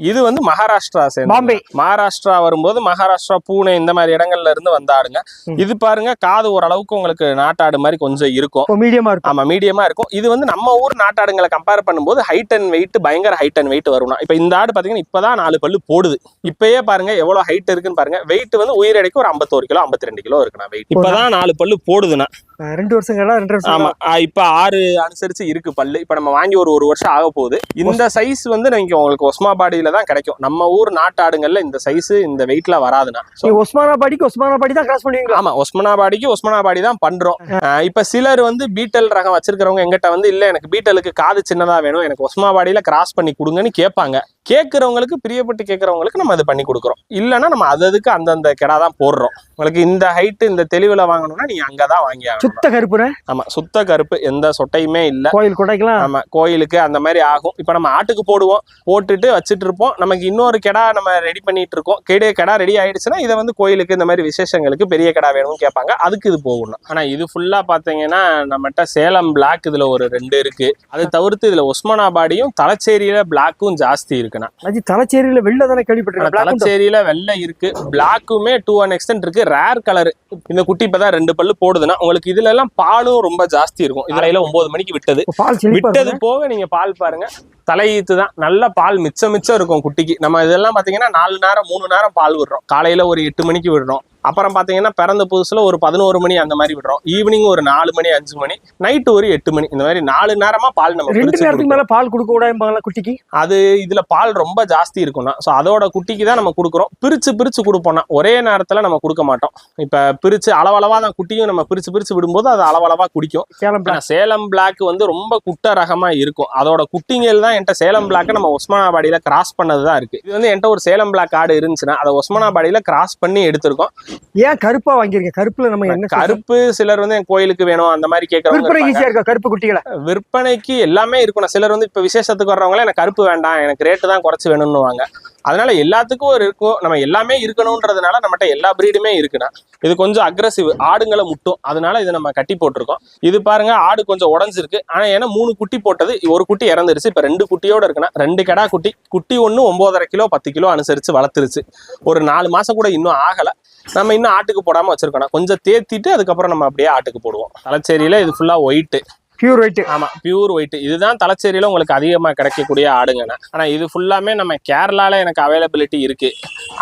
இது வந்து மகாராஷ்டிரா சேர்ந்தது. மகாராஷ்டிரா வரும்போது மகாராஷ்டிரா, பூனே இந்த மாதிரி இடங்கள்ல இருந்து வந்த ஆடுங்க. இது பாருங்க காது ஓரளவுக்கு உங்களுக்கு நாட்டாடு மாதிரி கொஞ்சம் இருக்கும், மீடியமா இருக்கும். ஆமா மீடியமா இருக்கும். இது வந்து நம்ம ஊர் நாட்டாடுங்களை கம்பேர் பண்ணும்போது ஹைட் அண்ட் வெயிட் பயங்கர ஹைட் அண்ட் வெயிட் வரும். இப்ப இந்த ஆடு பாத்தீங்கன்னா இப்பதான் 4 பல்லு போடுது. இப்பயே பாருங்க எவ்வளவு ஹைட் இருக்குன்னு பாருங்க. வெயிட் வந்து உயிரடைக்கு ஒரு 51 கிலோ 52 கிலோ இருக்குண்ணா வெயிட். இப்பதான் 4 பல்லு போடுதுன்னா 2 வருஷம். ஆமா இப்ப 6 அனுசரிச்சு இருக்கு பல்லு. இப்ப நம்ம வாங்கி ஒரு வருஷம் ஆக போகுது. இந்த சைஸ் வந்து நீங்க உங்களுக்கு ஒஸ்மாபாடியில தான் கிடைக்கும். நம்ம ஊர் நாட்டாடுங்கள்ல இந்த சைஸ் இந்த வெயிட்ல வராதுன்னா ஒஸ்மானாபாடி தான் கிராஸ் பண்ணுவீங்களா? ஆமா ஒஸ்மானாபாடிக்கு ஒஸ்மானாபாடி தான் பண்றோம். இப்ப சிலர் வந்து பீட்டல் ரகம் வச்சிருக்கிறவங்க எங்கிட்ட வந்து இல்ல எனக்கு பீட்டலுக்கு காது சின்னதா வேணும், எனக்கு ஒஸ்மாபாடியில கிராஸ் பண்ணி கொடுங்கன்னு கேட்பாங்க. கேட்கறவங்களுக்கு பிரியப்பட்டு கேட்கறவங்களுக்கு நம்ம அது பண்ணி கொடுக்குறோம். இல்லைன்னா நம்ம அதுக்கு அந்தந்த கிடா தான் போடுறோம். உங்களுக்கு இந்த ஹைட் இந்த தெளிவுல வாங்கணும்னா நீங்க அங்கதான் வாங்கி ஆகணும். சுத்த கருப்பு. ஆமா சுத்த கருப்பு, எந்த சொட்டையுமே இல்ல. கோயில் கொடைக்கலாம். ஆமா கோயிலுக்கு அந்த மாதிரி ஆகும். இப்ப நம்ம ஆட்டுக்கு போடுவோம், போட்டுட்டு வச்சுட்டு இருப்போம். நமக்கு இன்னொரு கிடா நம்ம ரெடி பண்ணிட்டு இருக்கோம். கிடா ரெடி ஆயிடுச்சுன்னா இதை வந்து கோயிலுக்கு இந்த மாதிரி விசேஷங்களுக்கு பெரிய கிடா வேணும்னு கேட்பாங்க, அதுக்கு இது போகணும். ஆனா இது ஃபுல்லா பாத்தீங்கன்னா நம்மகிட்ட சேலம் பிளாக் இதுல ஒரு 2 இருக்கு. அது தவிர்த்து இதுல ஒஸ்மானாபாடியும் தலச்சேரியில பிளாக்கும் ஜாஸ்தி இருக்குண்ணா. தலச்சேரியில வெள்ளை தானே கேள்விப்பட்டிருக்கேன். தலச்சேரியில வெள்ளை இருக்கு, பிளாக்குமே 2 an extent இருக்கு. Rare colour. இந்த குட்டி இப்பதான் 2 பல்லு போடுதுன்னா உங்களுக்கு இதுல எல்லாம் பாலும் ரொம்ப ஜாஸ்தி இருக்கும். இதுல 9 மணிக்கு விட்டது போக நீங்க பால் பாருங்க தலையீத்து தான். நல்ல பால் மிச்சம் இருக்கும் குட்டிக்கு. நம்ம இதெல்லாம் பாத்தீங்கன்னா 4 நேரம் 3 நேரம் பால் விடுறோம். காலையில ஒரு 8 மணிக்கு விடுறோம், அப்புறம் பாத்தீங்கன்னா பிறந்த புதுசுல ஒரு 11 மணி அந்த மாதிரி விடுறோம், ஈவினிங் ஒரு 4 மணி 5 மணி, நைட்டு ஒரு 8 மணி, இந்த மாதிரி 4 நேரமா பால் நம்ம 2 நேரத்துக்கு மேல பால் கொடுக்க கூடாது குட்டிக்கு. அது இதுல பால் ரொம்ப ஜாஸ்தி இருக்கும்னா சோ அதோட குட்டிக்கு தான் நம்ம கொடுக்குறோம். பிரிச்சு கொடுப்போம்னா ஒரே நேரத்துல நம்ம கொடுக்க மாட்டோம். இப்ப பிரிச்சு அளவளவா தான் குட்டியும் நம்ம பிரிச்சு விடும்போது அது அளவளவா குடிக்கும். சேலம் பிளாக் வந்து ரொம்ப குட்ட ரகமா இருக்கும். அதோட குட்டிங்கள் தான் என்கிட்ட சேலம் பிளாக் நம்ம ஒஸ்மானாபாடியில கிராஸ் பண்ணதுதான் இருக்கு. இது வந்து என்கிட்ட ஒரு சேலம் பிளாக் ஆடு இருந்துச்சுன்னா அதை ஒஸ்மானாபாடியில கிராஸ் பண்ணி எடுத்திருக்கோம். ஏன் கருப்பா வாங்கிருக்கேன்? கருப்புல நம்ம என்ன கருப்பு சிலர் வந்து என் கோயிலுக்கு வேணும் அந்த மாதிரி கேட்கறவங்க. கருப்பு குட்டிகளை விற்பனைக்கு எல்லாமே இருக்கும். சிலர் வந்து இப்ப விசேஷத்துக்கு வர்றவங்களே எனக்கு கருப்பு வேண்டாம், எனக்கு ரேட்டு தான் குறைச்சு வேணும்னு வாங்க. அதனால எல்லாத்துக்கும் ஒரு இருக்கும். நம்ம எல்லாமே இருக்கணும்ன்றதுனால நம்மகிட்ட எல்லா பிரீடுமே இருக்குன்னா இது கொஞ்சம் அக்ரெசிவ், ஆடுங்களை முட்டும். அதனால இதை நம்ம கட்டி போட்டிருக்கோம். இது பாருங்க ஆடு கொஞ்சம் உடஞ்சிருக்கு. ஆனா ஏன்னா 3 குட்டி போட்டது, ஒரு குட்டி இறந்துருச்சு. இப்ப 2 குட்டியோட இருக்குன்னா 2 கிடா குட்டி ஒண்ணு 9.5 கிலோ 10 கிலோ அனுசரிச்சு வளர்த்துருச்சு. ஒரு 4 மாசம் கூட இன்னும் ஆகல. நம்ம இன்னும் ஆட்டுக்கு போடாம வச்சிருக்கோம். கொஞ்சம் தேத்திட்டு அதுக்கப்புறம் நம்ம அப்படியே ஆட்டுக்கு போடுவோம். தலச்சேரியில இது ஃபுல்லா ஒயிட், பியூர் ஒயிட். ஆமா பியூர் ஒயிட். இதுதான் தலச்சேரியில உங்களுக்கு அதிகமா கிடைக்கக்கூடிய ஆடுங்கண்ணா. ஆனா இது ஃபுல்லாமே நம்ம கேரளால எனக்கு அவைலபிலிட்டி இருக்கு.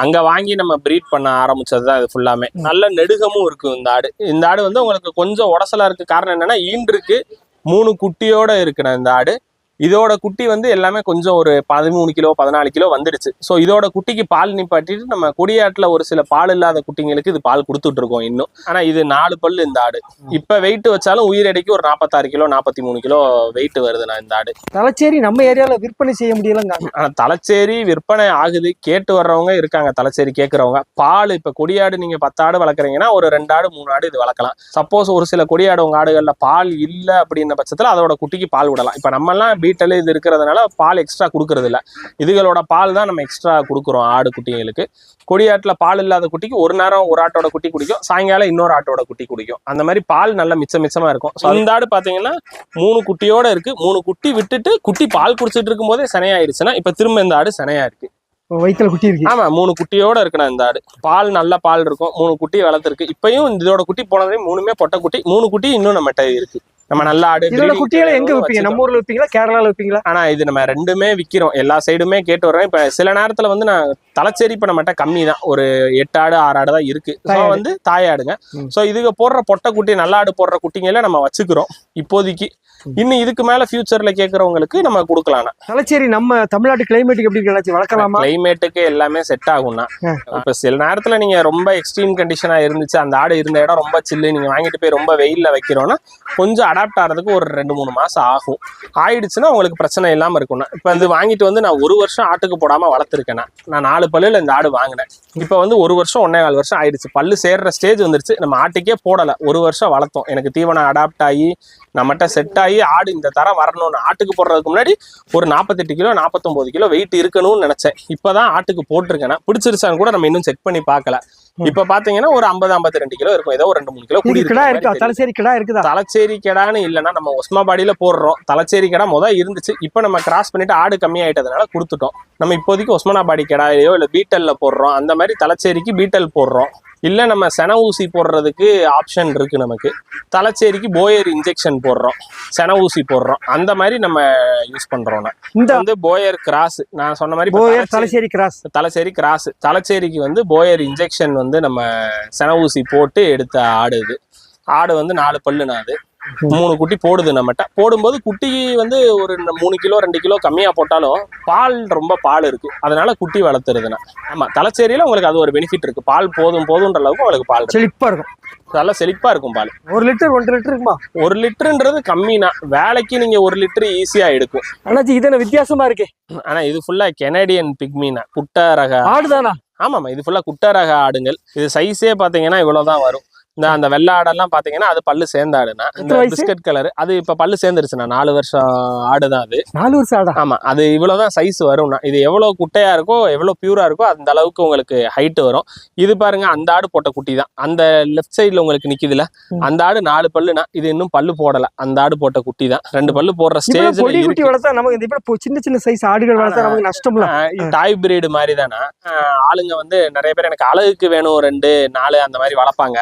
அங்க வாங்கி நம்ம பிரீட் பண்ண ஆரம்பிச்சதுதான் இது ஃபுல்லாமே. நல்ல நெடுகமும் இருக்கும் இந்த ஆடு. இந்த ஆடு வந்து உங்களுக்கு கொஞ்சம் உடசலா இருக்கு. காரணம் என்னன்னா ஈன்றுக்கு 3 குட்டியோட இருக்குண்ணா இந்த ஆடு. இதோட குட்டி வந்து எல்லாமே கொஞ்சம் ஒரு 13 கிலோ 14 கிலோ வந்துடுச்சு. ஸோ இதோட குட்டிக்கு பால் நிப்பாட்டிட்டு நம்ம கொடியாட்டுல ஒரு சில பால் இல்லாத குட்டிங்களுக்கு இது பால் கொடுத்துட்டு இருக்கோம் இன்னும். ஆனா இது 4 பல்லு இந்த ஆடு. இப்ப வெயிட் வச்சாலும் உயிரடைக்கு ஒரு 46 கிலோ 43 கிலோ வெயிட் வருதுண்ணா இந்த ஆடு. தலச்சேரி நம்ம ஏரியால விற்பனை செய்ய முடியலங்க. ஆனா தலச்சேரி விற்பனை ஆகுது, கேட்டு வர்றவங்க இருக்காங்க. தலச்சேரி கேட்கறவங்க பால் இப்ப கொடியாடு நீங்க 10 ஆடு வளர்க்குறீங்கன்னா ஒரு 2 ஆடு 3 ஆடு இது வளர்க்கலாம். சப்போஸ் ஒரு சில கொடியாடு உங்க ஆடுகள்ல பால் இல்ல அப்படின்ற பட்சத்துல அதோட குட்டிக்கு பால் விடலாம். இப்ப நம்ம எல்லாம் பீட்டல் இது இருக்கிறதுனால பால் எக்ஸ்ட்ரா கொடுக்கறது இல்ல. இதுகளோட பால் தான் நம்ம எக்ஸ்ட்ரா கொடுக்குறோம் ஆடு குட்டிங்களுக்கு. கொடியாட்டுல பால் இல்லாத குட்டிக்கு ஒரு நேரம் ஒரு ஆட்டோட குட்டி குடிக்கும், சாயங்காலம் இன்னொரு ஆட்டோட குட்டி குடிக்கும். அந்த மாதிரி பால் நல்ல மிச்சமா இருக்கும். இந்த ஆடு பாத்தீங்கன்னா 3 குட்டியோட இருக்கு. 3 குட்டி விட்டுட்டு குட்டி பால் குடிச்சிட்டு இருக்கும் போதே சினையாயிருச்சுன்னா இப்ப திரும்ப இந்த ஆடு சினையா இருக்கு. வயித்துல குட்டி இருக்கு. ஆமா 3 குட்டியோட இருக்குண்ணா இந்த ஆடு. பால் நல்ல பால் இருக்கும். 3 குட்டி வளர்த்துருக்கு. இப்பயும் இதோட குட்டி போனதையும் 3மே பொட்டை குட்டி. 3 குட்டி இன்னும் நம்மகிட்ட இருக்கு. நம்ம நல்ல ஆடு. இதோட குட்டிகளை எங்க வைப்பீங்க? நம்ம ஊர்ல வைப்பீங்களா, கேரளால வைப்பீங்களா? ஆனா இது நம்ம ரெண்டுமே விக்கிறோம். எல்லா சைடுமே கேட்டு வர்றேன். இப்ப சில நேரத்துல வந்து நான் தலைச்சேரி இப்ப நம்மகிட்ட கம்மி தான். ஒரு 8 ஆடு 6 ஆடு தான் இருக்கு. ஸோ வந்து தாயாடுங்க. ஸோ இதுக்கு போடுற பொட்டை குட்டி நல்ல ஆடு போடுற குட்டிங்கள நம்ம வச்சுக்கிறோம் இப்போதைக்கு. இன்னும் இதுக்கு மேல ஃபியூச்சர்ல கேட்கறவங்களுக்கு நம்ம கொடுக்கலாம். தலைச்சேரி நம்ம தமிழ்நாட்டு கிளைமேட்டுக்கு எப்படி இருக்கு? வளர்க்கலாமா? கிளைமேட்டுக்கு எல்லாமே செட் ஆகும்னா. இப்ப சில நேரத்துல நீங்க ரொம்ப எக்ஸ்ட்ரீம் கண்டிஷனா இருந்துச்சு, அந்த ஆடு இருந்த இடம் ரொம்ப சில்லு, நீங்க வாங்கிட்டு போய் ரொம்ப வெயில்ல வைக்கிறோம்னா கொஞ்சம் அடாப்ட் ஆகிறதுக்கு ஒரு 2-3 மாசம் ஆகும். ஆயிடுச்சுன்னா உங்களுக்கு பிரச்சனை இல்லாம இருக்கும்னா. இப்ப இது வாங்கிட்டு வந்து நான் 1 வருஷம் ஆட்டுக்கு போடாம வளர்த்துருக்கேன். நான் 4 பல்லுல இந்த ஆடு வாங்கினேன். இப்ப வந்து 1 வருஷம் 1.25 வருஷம் ஆயிடுச்சு. பல்லு சேர்ற ஸ்டேஜ் வந்துருச்சு. நம்ம ஆட்டுக்கே போடல, 1 வருஷம் வளர்த்தோம். எனக்கு தீவனம் அடாப்ட் ஆகி நம்மகிட்ட செட் ஆகி ஆடு இந்த தரம் வரணும்னு ஆட்டுக்கு போடுறதுக்கு முன்னாடி ஒரு 48 கிலோ 49 கிலோ வெயிட் இருக்கணும்னு நினைச்சேன். இப்பதான் ஆட்டுக்கு போட்டிருக்கேன். பிடிச்சிருச்சான்னு கூட நம்ம இன்னும் செக் பண்ணி பார்க்கல. இப்ப பாத்தீங்கன்னா ஒரு 50-52 கிலோ இருக்கும். ஏதோ ஒரு 2-3 கிலோ கூடி இருக்கு. தலைச்சேரி கிடா இருக்குதா? தலைச்சேரி கிடான்னு இல்லைன்னா நம்ம ஒஸ்மாபாடியில போடுறோம். தலைச்சேரி கிடா முதல் இருந்துச்சு. இப்ப நம்ம கிராஸ் பண்ணிட்டு ஆடு கம்மி ஆயிட்டதுனால கொடுத்துட்டோம். நம்ம இப்போதைக்கு ஒஸ்மானாபாடி கிடாயோ இல்ல பீட்டல்ல போடுறோம். அந்த மாதிரி தலைச்சேரிக்கு பீட்டல் போடுறோம். இல்ல நம்ம சென ஊசி போடுறதுக்கு ஆப்ஷன் இருக்கு நமக்கு. தலைச்சேரிக்கு போயர் இன்ஜெக்ஷன் போடுறோம், சென ஊசி போடுறோம். அந்த மாதிரி நம்ம யூஸ் பண்றோம். இந்த வந்து போயர் கிராஸ் நான் சொன்ன மாதிரி தலைச்சேரி கிராஸ். தலைச்சேரிக்கு வந்து போயர் இன்ஜெக்ஷன் வந்து நம்ம சென ஊசி போட்டு எடுத்த ஆடு. இது ஆடு வந்து 4 பல்லுனா அது 3 குட்டி போடுது. நம்மகிட்ட போடும்போது குட்டி வந்து ஒரு 3 கிலோ 2 கிலோ கம்மியா போட்டாலும் பால் ரொம்ப பால் இருக்கு. அதனால குட்டி வளர்த்துறதுனா. ஆமா தலைச்சேரியில உங்களுக்கு அது ஒரு பெனிஃபிட் இருக்கு. பால் போதுன்ற அளவுக்கு உங்களுக்கு பால் செழிப்பா இருக்கும். நல்லா செழிப்பா இருக்கும் பால். 1 லிட்டர் 1.5 லிட்டர் இருக்குமா? 1 லிட்டர்ன்றது கம்மினா. வேலைக்கு நீங்க 1 லிட்டர் ஈஸியா எடுக்கும். ஆனா இது வித்தியாசமா இருக்கு. ஆனா இது ஃபுல்லா கெனடியன் பிக்மினா, குட்டை ரக ஆடுதானா? ஆமாமா இது ஃபுல்லா குட்டை ரக ஆடுங்கள். இது சைஸே பாத்தீங்கன்னா இவ்வளவுதான் வரும். அந்த வெள்ளை ஆடெல்லாம் பாத்தீங்கன்னா அது பல்லு சேர்ந்த ஆடுனா. இந்த பிஸ்கட் கலர் அது இப்ப பல்லு சேர்ந்துருச்சுண்ணா. 4 வருஷம் ஆடுதான் அது. 4 வருஷம் ஆடா? ஆமா அது இவ்வளவுதான் சைஸ் வரும்னா. இது எவ்வளவு குட்டையா இருக்கோ எவ்வளவு பியூரா இருக்கோ அந்த அளவுக்கு உங்களுக்கு ஹைட் வரும். இது பாருங்க அந்த ஆடு போட்ட குட்டி தான். அந்த லெஃப்ட் சைட்ல உங்களுக்கு நிக்குதுல அந்த ஆடு 4 பல்லுனா. இது இன்னும் பல்லு போடல. அந்த ஆடு போட்ட குட்டி தான். 2 பல்லு போடுற ஸ்டேஜ்ல குட்டி வளர்த்தா நமக்கு இப்ப சின்ன சைஸ் ஆடுகள் வளர்த்தா நமக்கு நஷ்டம் இல்ல. டாய் பிரீடு மாதிரி தானா. ஆளுங்க வந்து நிறைய பேர் எனக்கு அழகுக்கு வேணும் 2 4 அந்த மாதிரி வளர்ப்பாங்க.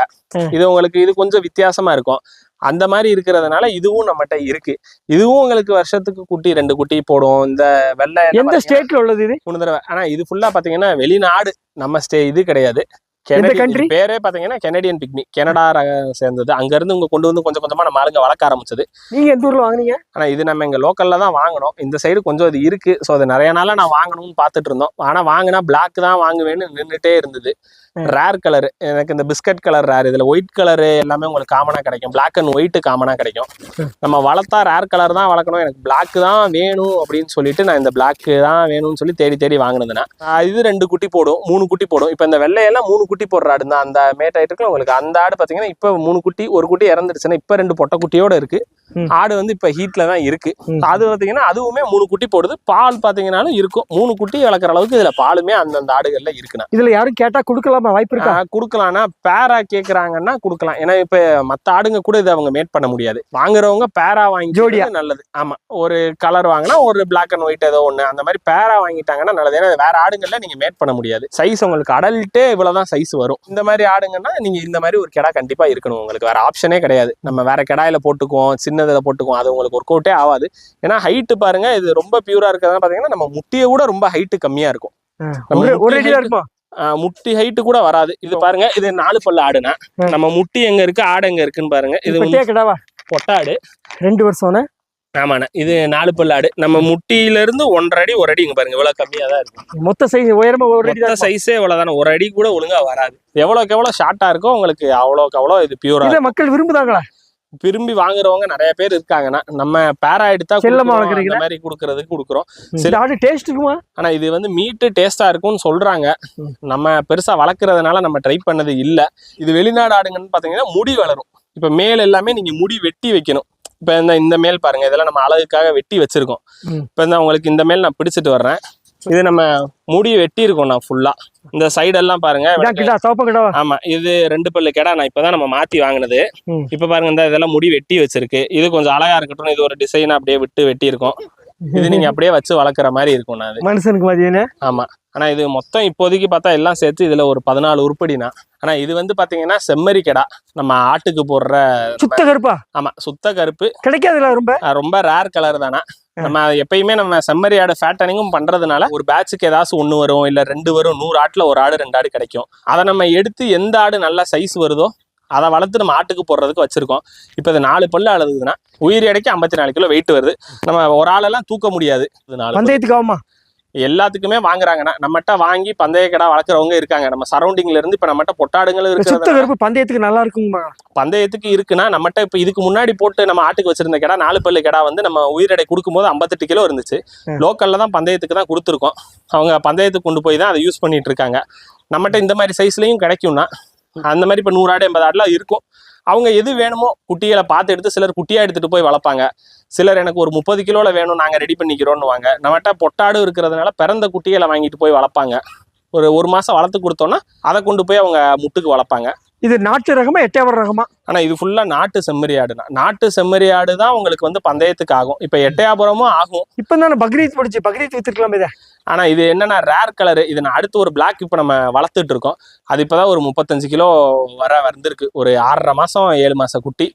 இது உங்களுக்கு இது கொஞ்சம் வித்தியாசமா இருக்கும். அந்த மாதிரி இருக்கிறதுனால இதுவும் நம்மகிட்ட இருக்கு. இதுவும் உங்களுக்கு வருஷத்துக்கு குட்டி 2 குட்டி போடும். இந்த வெள்ளை எந்த ஸ்டேட்ல உள்ளது இது? 3 தடவை. ஆனா இது ஃபுல்லா பாத்தீங்கன்னா வெளிநாடு. நம்ம இது கிடையாது. பேரே பாத்தீங்கன்னா கெனடியன் பிக்மி, கனடா சேர்ந்தது. அங்க இருந்து இங்க கொண்டு வந்து கொஞ்சம் கொஞ்சமா நம்ம ஆளுங்க வளர்க்க ஆரம்பிச்சது. நீங்க எந்த ஊர்ல வாங்குனீங்க? ஆனா இது நம்ம இங்க லோக்கல்ல தான் வாங்கணும். இந்த சைடு கொஞ்சம் இது இருக்கு. ஸோ அது நிறைய நாளா நான் வாங்கணும்னு பாத்துட்டு இருந்தோம். ஆனா வாங்கினா பிளாக் தான் வாங்குவேன்னு நின்றுட்டே இருந்தது. ரேர் கலர் எனக்கு இந்த பிஸ்கட் கலர் ரேர். இதுல ஒயிட் கலர் எல்லாமே உங்களுக்கு காமனா கிடைக்கும். பிளாக் அண்ட் ஒயிட் காமனா கிடைக்கும். நம்ம வளர்த்தா ரேர் கலர் தான் வளர்க்கணும், எனக்கு பிளாக் தான் வேணும் அப்படின்னு சொல்லிட்டு நான் இந்த பிளாக் தான் வேணும்னு சொல்லி தேடி தேடி வாங்கினதுன்னா இது 2 குட்டி போடும், 3 குட்டி போடும். இப்ப இந்த வெள்ளையெல்லாம் 3 குட்டி போடுற ஆடு தான். அந்த மேட்டாயிட்டு உங்களுக்கு அந்த ஆடு பாத்தீங்கன்னா இப்ப 3 குட்டி, ஒரு குட்டி இறந்துருச்சுன்னா இப்ப 2 பொட்டை குட்டியோட இருக்கு. ஆடு வந்து இப்ப ஹீட்ல தான் இருக்கு. அது பாத்தீங்கன்னா அதுவுமே 3 குட்டி போடுது. பால் பாத்தீங்கன்னாலும் இருக்கும். 3 குட்டி வளர்க்குற அளவுக்கு இதுல பாலுமே அந்தந்த ஆடுகள்ல இருக்குண்ணா. இதுல யாரும் கேட்டா கொடுக்கலாமா? வாய்ப்பு இருக்கா? கொடுக்கலாம்னா பேரா கேக்குறாங்கன்னா கொடுக்கலாம். ஏன்னா இப்ப மத்த ஆடுங்க கூட இதை அவங்க மேட் பண்ண முடியாது. வாங்குறவங்க பேரா வாங்கி ஜோடியா நல்லது. ஆமா ஒரு கலர் வாங்கினா ஒரு பிளாக் அண்ட் ஒயிட் ஏதோ ஒண்ணு அந்த மாதிரி பேரா வாங்கிட்டாங்கன்னா நல்லது. ஏன்னா வேற ஆடுங்கள்ல நீங்க மேட் பண்ண முடியாது. சைஸ் உங்களுக்கு அடல்ட்டே இவ்வளவுதான் சைஸ் வரும். இந்த மாதிரி ஆடுங்கன்னா நீங்க இந்த மாதிரி ஒரு கிடா கண்டிப்பா இருக்கணும். உங்களுக்கு வேற ஆப்ஷனே கிடையாது. நம்ம வேற கிடாயில போட்டுக்குவோம், சின்னதுல போட்டுக்குவோம், அது உங்களுக்கு ஒர்க் அவுட்டே ஆகாது. ஏன்னா ஹைட்டு பாருங்க, இது ரொம்ப பியூரா இருக்கிறதா பாத்தீங்கன்னா நம்ம முட்டியை விட ரொம்ப ஹைட்டு கம்மியா இருக்கும். முட்டி ஹைட்டு கூட வராது. இது பாருங்க, இது 4 பல்லு ஆடுனா. நம்ம முட்டி எங்க இருக்கு, ஆடு எங்க இருக்குன்னு பாருங்க. இது பொட்டாடு 2 வருஷம். ஆமாண்ணா இது 4 பல்லு ஆடு. நம்ம முட்டியில இருந்து 1.5 அடி 1 அடி இங்க பாருங்க இவ்வளவு கம்மியா தான் இருக்கும். மொத்த சைஸ் உயரமா 1 அடி தான். சைஸே இவ்வளவுதானே, 1 அடி கூட ஒழுங்கா வராது. எவ்வளவுக்கு எவ்வளவு ஷார்ட்டா இருக்கோ உங்களுக்கு அவ்வளவுக்கு அவ்வளவு இது பியூரா. மக்கள் விரும்புதாங்களா? விரும்பி வாங்குறவங்க நிறைய பேர் இருக்காங்கன்னா நம்ம பேரா எடுத்தா இந்த மாதிரி குடுக்கறதுக்கு குடுக்குறோம். ஆனா இது வந்து மீட்டு டேஸ்டா இருக்கும்னு சொல்றாங்க. நம்ம பெருசா வளர்க்கறதுனால நம்ம ட்ரை பண்ணது இல்ல. இது வெளிநாடு ஆடுங்கன்னு பாத்தீங்கன்னா முடி வளரும். இப்ப மேல் எல்லாமே நீங்க முடி வெட்டி வைக்கணும். இப்ப இந்த மேல் பாருங்க, இதெல்லாம் நம்ம அழகுக்காக வெட்டி வச்சிருக்கோம். இப்ப உங்களுக்கு இந்த மேல் நான் பிடிச்சிட்டு வர்றேன். இது நம்ம முடி வெட்டி இருக்கோம் நான் ஃபுல்லா. இந்த சைடெல்லாம் பாருங்க. ஆமா இது 2 பல்லு கிடா. நான் இப்பதான் நம்ம மாத்தி வாங்கினது. இப்ப பாருங்க இந்த இதெல்லாம் முடி வெட்டி வச்சிருக்கு. இது கொஞ்சம் அழகா இருக்கட்டும், இது ஒரு டிசைனா அப்படியே விட்டு வெட்டி இருக்கும். இது நீங்க அப்படியே வச்சு வளர்க்குற மாதிரி இருக்கும். அது மனுஷனுக்கு மதியானே. ஆமா. ஆனா இது மொத்தம் இப்போதைக்கு பார்த்தா எல்லாம் சேர்த்து இதுல ஒரு 14 உருப்படினா. ஆனா இது வந்து பாத்தீங்கன்னா செம்மறி கிடா, நம்ம ஆட்டுக்கு போடுற சுத்த கருப்பா. ஆமா, சுத்த கருப்பு. கிடைக்காதுல ரொம்ப ரேர் கலர் தானே. நம்ம எப்பயுமே நம்ம செம்மறி ஆடு ஃபேட்டனிங்கும் பண்றதுனால ஒரு பேட்சுக்கு ஏதாச்சும் 1 வரும் இல்ல 2 வரும். 100 ஆட்டுல ஒரு ஆடு 2 ஆடு கிடைக்கும். அதை நம்ம எடுத்து எந்த ஆடு நல்ல சைஸ் வருதோ அதை வளர்த்து நம்ம ஆட்டுக்கு போடுறதுக்கு வச்சிருக்கோம். இப்போ இது 4 பல்லு அழுதுன்னா உயிர் எடைக்கு 54 கிலோ வெயிட் வருது. நம்ம ஒரு ஆளெல்லாம் தூக்க முடியாது. பந்தயத்துக்கு ஆகுமா? எல்லாத்துக்குமே வாங்குறாங்கன்னா நம்மகிட்ட வாங்கி பந்தய கடா வளர்க்குறவங்க இருக்காங்க. நம்ம சரௌண்டிங்ல இருந்து இப்ப நம்மகிட்ட பொட்டாடுங்களும் இருக்கு. பந்தயத்துக்கு நல்லா இருக்குமா? பந்தயத்துக்கு இருக்குன்னா நம்மகிட்ட இப்ப இதுக்கு முன்னாடி போட்டு நம்ம ஆட்டுக்கு வச்சிருந்த கடா 4 பல்லு கடா வந்து நம்ம உயிரிடை கொடுக்கும்போது 58 கிலோ இருந்துச்சு. லோக்கல்ல தான் பந்தயத்துக்கு தான் கொடுத்துருக்கோம். அவங்க பந்தயத்துக்கு கொண்டு போய் தான் அதை யூஸ் பண்ணிட்டு இருக்காங்க. நம்மகிட்ட இந்த மாதிரி சைஸ்லயும் கிடைக்கும்னா அந்த மாதிரி இப்ப 100 ஆடு 80 ஆடுலாம் இருக்கும். அவங்க எது வேணுமோ குட்டிகளை பார்த்து எடுத்து, சிலர் குட்டியா எடுத்துட்டு போய் வளர்ப்பாங்க. சிலர் எனக்கு ஒரு 30 கிலோல வேணும் நாங்க ரெடி பண்ணிக்கிறோம்னு வாங்க. நம்மகிட்ட பொட்டாடு இருக்கிறதுனால பிறந்த குட்டிகளை வாங்கிட்டு போய் வளர்ப்பாங்க. ஒரு மாசம் வளர்த்து கொடுத்தோம்னா அதை கொண்டு போய் அவங்க முட்டுக்கு வளர்ப்பாங்க. இது நாட்டு ரகமா எட்டையாவர ரகமா? ஆனா இது ஃபுல்லா நாட்டு செம்மறி ஆடுனா. நாட்டு செம்மறி ஆடு தான் உங்களுக்கு வந்து பந்தயத்துக்கு ஆகும். இப்ப எட்டையாபுரமும் ஆகும். இப்ப தானே பக்ரீத் முடிச்சு, பக்ரீத் வித்துக்கலாம் இதை. ஆனா இது என்னன்னா ரேர் கலரு. இது நான் அடுத்து ஒரு பிளாக் இப்ப நம்ம வளர்த்துட்டு இருக்கோம். அது இப்பதான் ஒரு 35 கிலோ வந்திருக்கு. ஒரு 6.5 மாசம் 7 மாசம் குட்டி.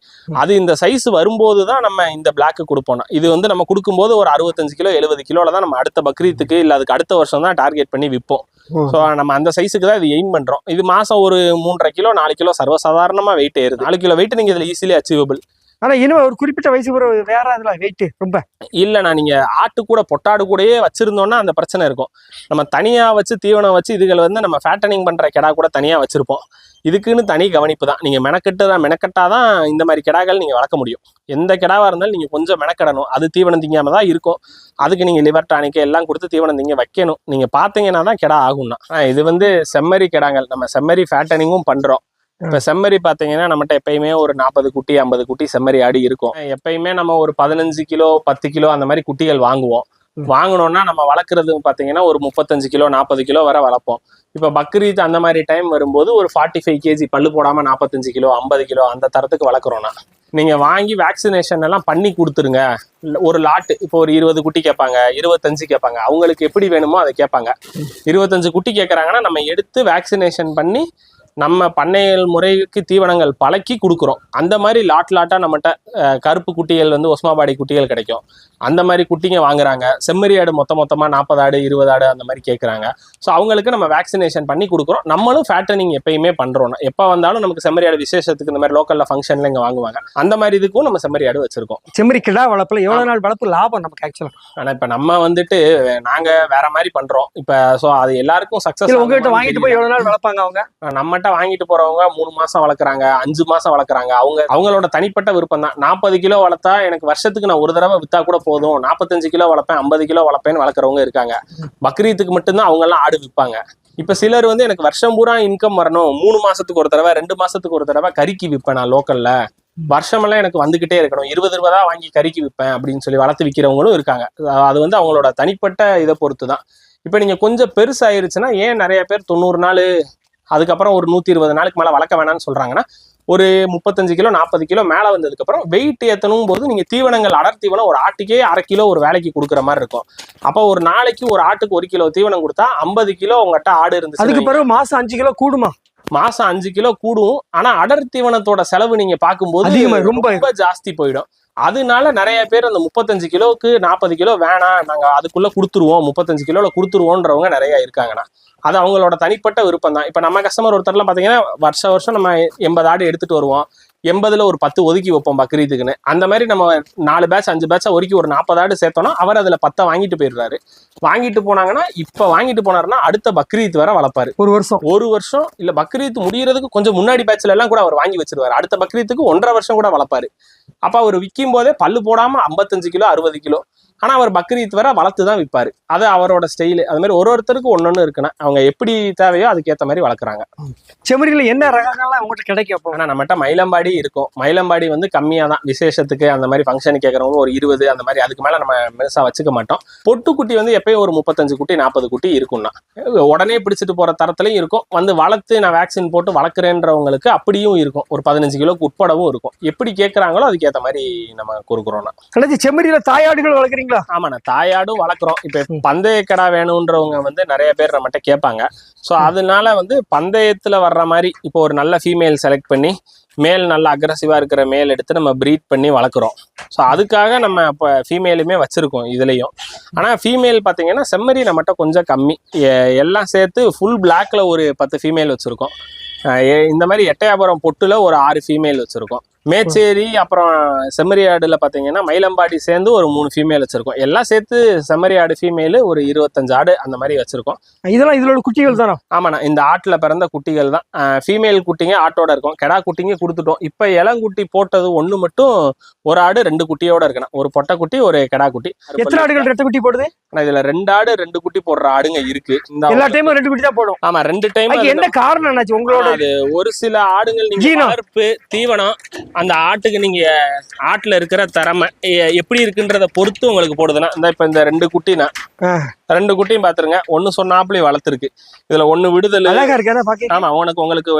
அது இந்த சைஸ் வரும்போது தான் நம்ம இந்த பிளாக் கொடுப்போம். இது வந்து நம்ம கொடுக்கும்போது ஒரு 65 கிலோ 70 கிலோல தான் நம்ம அடுத்த பக்ரீத்துக்கு இல்ல அதுக்கு அடுத்த வருஷம் தான் டார்கெட் பண்ணி விற்போம். ஸோ நம்ம அந்த சைஸுக்கு தான் இது எய்ம் பண்றோம். இது மாசம் ஒரு 3.5 கிலோ 4 கிலோ சர்வசாதாரணமா வெயிட் ஏறுது. 4 கிலோ வெயிட் நீங்க இதுல ஈஸிலி அச்சீவபிள். ஆனா இன்னும் ஒரு குறிப்பிட்ட வயசு வேற அதுல வெயிட் ரொம்ப இல்லைண்ணா. நீங்க ஆட்டு கூட பொட்டாடு கூடயே வச்சிருந்தோம்னா அந்த பிரச்சனை இருக்கும். நம்ம தனியா வச்சு தீவனம் வச்சு இதுகள் வந்து நம்ம ஃபேட்டனிங் பண்ற கிடா கூட தனியா வச்சிருப்போம். இதுக்குன்னு தனி கவனிப்பு தான். நீங்க மெனக்கட்டாதான் இந்த மாதிரி கிடாக்கள் நீங்க வளர்க்க முடியும். எந்த கிடாவா இருந்தாலும் நீங்க கொஞ்சம் மெனக்கடணும். அது தீவனம் திங்காம தான் இருக்கும். அதுக்கு நீங்க லிவர் டானிக் எல்லாம் கொடுத்து தீவனம் திங்க வைக்கணும். நீங்க பாத்தீங்கன்னா தான் கிடா ஆகும்னா. இது வந்து செம்மறி கிடாங்கள். நம்ம செம்மறி ஃபேட்டனிங்கும் பண்றோம். இப்ப செம்மறி பாத்தீங்கன்னா நம்மகிட்ட எப்பயுமே ஒரு 40 குட்டி 50 குட்டி செம்மறி ஆடு இருக்கும். எப்பயுமே நம்ம ஒரு 15 கிலோ 10 கிலோ அந்த மாதிரி குட்டிகள் வாங்குவோம். வாங்கணும்னா நம்ம வளர்க்குறது பாத்தீங்கன்னா ஒரு 35 கிலோ 40 கிலோ வரை வளர்ப்போம். இப்ப பக்ரீத் அந்த மாதிரி டைம் வரும்போது ஒரு 45 கேஜி பல்லு போடாம 45 கிலோ 50 கிலோ அந்த தரத்துக்கு வளர்க்குறோம்னா நீங்க வாங்கி வேக்சினேஷன் எல்லாம் பண்ணி கொடுத்துருங்க. ஒரு லாட்டு இப்போ ஒரு 20 குட்டி கேட்பாங்க, 25 கேட்பாங்க. அவங்களுக்கு எப்படி வேணுமோ அதை கேட்பாங்க. 25 குட்டி கேட்கறாங்கன்னா நம்ம எடுத்து வேக்சினேஷன் பண்ணி நம்ம பண்ணையல் முறைக்கு தீவனங்கள் பழக்கி கொடுக்குறோம். அந்த மாதிரி லாட்டா நம்மகிட்ட கருப்பு குட்டிகள் வந்து ஒஸ்மாபாடி குட்டிகள் கிடைக்கும். அந்த மாதிரி குட்டிங்க வாங்குறாங்க. செம்மறி ஆடு மொத்தமா 40 ஆடு 20 ஆடு அந்த மாதிரி கேட்குறாங்க. ஸோ அவங்களுக்கு நம்ம வேக்சினேஷன் பண்ணி கொடுக்குறோம். நம்மளும் ஃபேட்டனிங் எப்பயுமே பண்றோம். எப்போ வந்தாலும் நமக்கு செம்மறி ஆடு விசேஷத்துக்கு இந்த மாதிரி லோக்கல்ல ஃபங்க்ஷன்ல இங்க வாங்குவாங்க. அந்த மாதிரி இதுக்கும் நம்ம செம்மறி ஆடு வச்சிருக்கோம். செம்மறி கிடா வளர்ப்புல எவ்வளவு நாள் வளர்ப்பு லாபம் நமக்கு ஆக்சுவலா? ஆனா இப்ப நம்ம வந்துட்டு நாங்க வேற மாதிரி பண்றோம். இப்ப ஸோ அது எல்லாருக்கும் சக்சஸ். உங்ககிட்ட வாங்கிட்டு போய் எவ்வளவு நாள் வளர்ப்பாங்க அவங்க? நம்மகிட்ட வாங்கிட்டு போறவங்க 3 மாசம் வளர்க்குறாங்க, 5 மாசம் வளர்க்குறாங்க. அவங்களோட தனிப்பட்ட விருப்பம் தான். 40 கிலோ வளர்த்தா எனக்கு வருஷத்துக்கு நான் ஒரு தடவை வித்தா கூட போதும், 45 கிலோ வளர்ப்பேன் 50 கிலோ வளர்ப்பேன்னு வளர்க்குறவங்க இருக்காங்க. பக்ரீத்துக்கு மட்டும்தான் அவங்க எல்லாம் ஆடு விற்பாங்க. இப்ப சிலர் வந்து எனக்கு வருஷம் பூரா இன்கம் வரணும், 3 மாசத்துக்கு ஒரு தடவை 2 மாசத்துக்கு ஒரு தடவை கறிக்கு விற்பேன் நான் லோக்கல்ல, வருஷமெல்லாம் எனக்கு வந்துகிட்டே இருக்கணும், 20 ரூபா தான் வாங்கி கறிக்கு விற்பேன் அப்படின்னு சொல்லி வளர்த்து விற்கிறவங்களும் இருக்காங்க. அது வந்து அவங்களோட தனிப்பட்ட இதை பொறுத்து தான். இப்ப நீங்க கொஞ்சம் பெருசாயிருச்சுன்னா ஏன் நிறைய பேர் 90 நாள் அதுக்கப்புறம் ஒரு 120 நாளுக்கு மேல வளர்க்க வேணாம்னு சொல்றாங்கன்னா, ஒரு 35 கிலோ 40 கிலோ மேல வந்ததுக்கு அப்புறம் வெயிட் ஏத்தணும் போது நீங்க தீவனங்கள் அடர் தீவனம் ஒரு ஆட்டுக்கே 1/2 கிலோ ஒரு வேலைக்கு கொடுக்குற மாதிரி இருக்கும். அப்ப ஒரு நாளைக்கு ஒரு ஆட்டுக்கு 1 கிலோ தீவனம் கொடுத்தா 50 கிலோ உங்ககிட்ட ஆடு இருந்துச்சு. அதுக்கு பிறகு மாசம் 5 கிலோ கூடுமா? மாசம் 5 கிலோ கூடும். ஆனா அடர் தீவனத்தோட செலவு நீங்க பார்க்கும்போது ரொம்ப ஜாஸ்தி போயிடும். அதனால நிறைய பேர் அந்த 35 கிலோவுக்கு 40 கிலோ வேணாம், நாங்க அதுக்குள்ள கொடுத்துருவோம், 35 கிலோல கொடுத்துருவோன்றவங்க நிறைய இருக்காங்கண்ணா. அது அவங்களோட தனிப்பட்ட விருப்பம் தான். இப்ப நம்ம கஸ்டமர் ஒருத்தர்லாம் பாத்தீங்கன்னா வருஷம் நம்ம 80 ஆடு எடுத்துட்டு வருவோம். 80ல ஒரு 10 ஒதுக்கி வைப்போம் பக்ரீத்துக்குன்னு. அந்த மாதிரி நம்ம 4 பேட்ச் 5 பேட்சா ஒதுக்கி ஒரு 40 ஆடு சேர்த்தோம்னா அவர் அதுல 10 வாங்கிட்டு போயிடுறாரு. வாங்கிட்டு போனாங்கன்னா இப்ப வாங்கிட்டு போனாருன்னா அடுத்த பக்ரீத் வரை வளர்ப்பாரு. ஒரு வருஷம் இல்ல பக்ரீத் முடியறதுக்கு கொஞ்சம் முன்னாடி பேட்ச்ல எல்லாம் கூட அவர் வாங்கி வச்சிருவாரு. அடுத்த பக்ரீத்துக்கு 1.5 வருஷம் கூட வளர்ப்பாரு. அப்ப அவர் விற்கும் போதே பல்லு போடாம 55 கிலோ 60 கிலோ ஆனா அவர் பக்ரீத் வரை வளர்த்து தான் விற்பாரு. அது அவரோட ஸ்டைலு. அது மாதிரி ஒருத்தருக்கு ஒன்னொன்னு இருக்குன்னா அவங்க எப்படி தேவையோ அதுக்கேற்ற மாதிரி வளர்க்குறாங்க. செம்மறியில என்ன ரகங்கள்லாம் உங்கள்கிட்ட கிடைக்கும்? ஆனா நம்மகிட்ட மயிலம்பாடி இருக்கும். மயிலம்பாடி வந்து கம்மியா தான், விசேஷத்துக்கு அந்த மாதிரி ஃபங்க்ஷனுக்கு கேட்கறவங்க ஒரு 20 அந்த மாதிரி, அதுக்கு மேல நம்ம பெருசா வச்சுக்க மாட்டோம். பொட்டுக்குட்டி வந்து எப்பயும் ஒரு 35 குட்டி 40 குட்டி இருக்கும்னா உடனே பிடிச்சிட்டு போற தரத்துலயும் இருக்கும். வந்து வளர்த்து நான் வேக்சின் போட்டு வளர்க்குறேன்றவங்களுக்கு அப்படியும் இருக்கும். ஒரு 15 கிலோக்கு உட்படவும் இருக்கும். எப்படி கேட்கறாங்களோ அதுக்கேற்ற மாதிரி நம்ம கொடுக்குறோம்னா. செம்மறியில தாயாடுகள் வளர்க்குறீங்க? வளர்க்குறீங்களா? ஆமாண்ணா, தாயாடும் வளர்க்குறோம். இப்ப பந்தய கடா வேணும்ன்றவங்க வந்து நிறைய பேர் நம்மகிட்ட கேட்பாங்க. ஸோ அதனால வந்து பந்தயத்துல வர்ற மாதிரி இப்போ ஒரு நல்ல ஃபீமேல் செலக்ட் பண்ணி மேல் நல்லா அக்ரஸிவா இருக்கிற மேல் எடுத்து நம்ம ப்ரீட் பண்ணி வளர்க்குறோம். ஸோ அதுக்காக நம்ம இப்போ ஃபீமேலுமே வச்சிருக்கோம் இதுலயும். ஆனால் ஃபீமேல் பார்த்தீங்கன்னா செம்மறி நம்மகிட்ட கொஞ்சம் கம்மி. எல்லாம் சேர்த்து ஃபுல் பிளாக்ல ஒரு 10 ஃபீமேல் வச்சிருக்கோம். இந்த மாதிரி எட்டயபுரம் பொட்டுல ஒரு 6 ஃபீமேல் வச்சிருக்கோம். மேச்சேரி அப்புறம் செம்மறி ஆடுல பாத்தீங்கன்னா மயிலம்பாடி சேர்ந்து ஒரு 3 ஃபீமேல் வச்சிருக்கோம். எல்லாம் சேர்த்து செம்மறி ஆடு ஃபீமேல் ஒரு 25 ஆடு அந்த மாதிரி வச்சிருக்கோம். இதெல்லாம் இதோட குட்டிகள் தானே? ஆமாண்ணா, இந்த ஆட்டுல பிறந்த குட்டிகள் தான். ஃபீமேல் குட்டிங்க ஆட்டோட இருக்கும், கெடா குட்டிங்க கொடுத்துட்டோம். இப்ப இளங்குட்டி போட்டது ஒண்ணு மட்டும் ஒரு ஆடு 2 குட்டியோட இருக்கணும். ஒரு பொட்டை குட்டி ஒரு கெடா குட்டி. எத்தனை ஆடுகள் 2 குட்டி போடுது? இதுல 2 ஆடு 2 குட்டி போடுற ஆடுங்க இருக்கு. எல்லா டைமும் 2 குட்டி தான் போடும்? ஆமா, 2 டைம். என்ன காரணம் என்னாச்சு உங்களோட? அது ஒரு சில ஆடுகள் நீங்க வளர்ப்பு தீவனம் அந்த ஆட்டுக்கு நீங்க ஆட்டுல இருக்கிற திறமை எப்படி இருக்குன்றத பொறுத்து உங்களுக்கு போடுதுன்னா, இப்ப இந்த 2 குட்டினா 2 குட்டியும் பாத்துருங்க, ஒண்ணு சொன்னாப்புல வளர்த்துருக்கு. இதுல ஒண்ணு விடுதல். ஆமா, உங்களுக்கு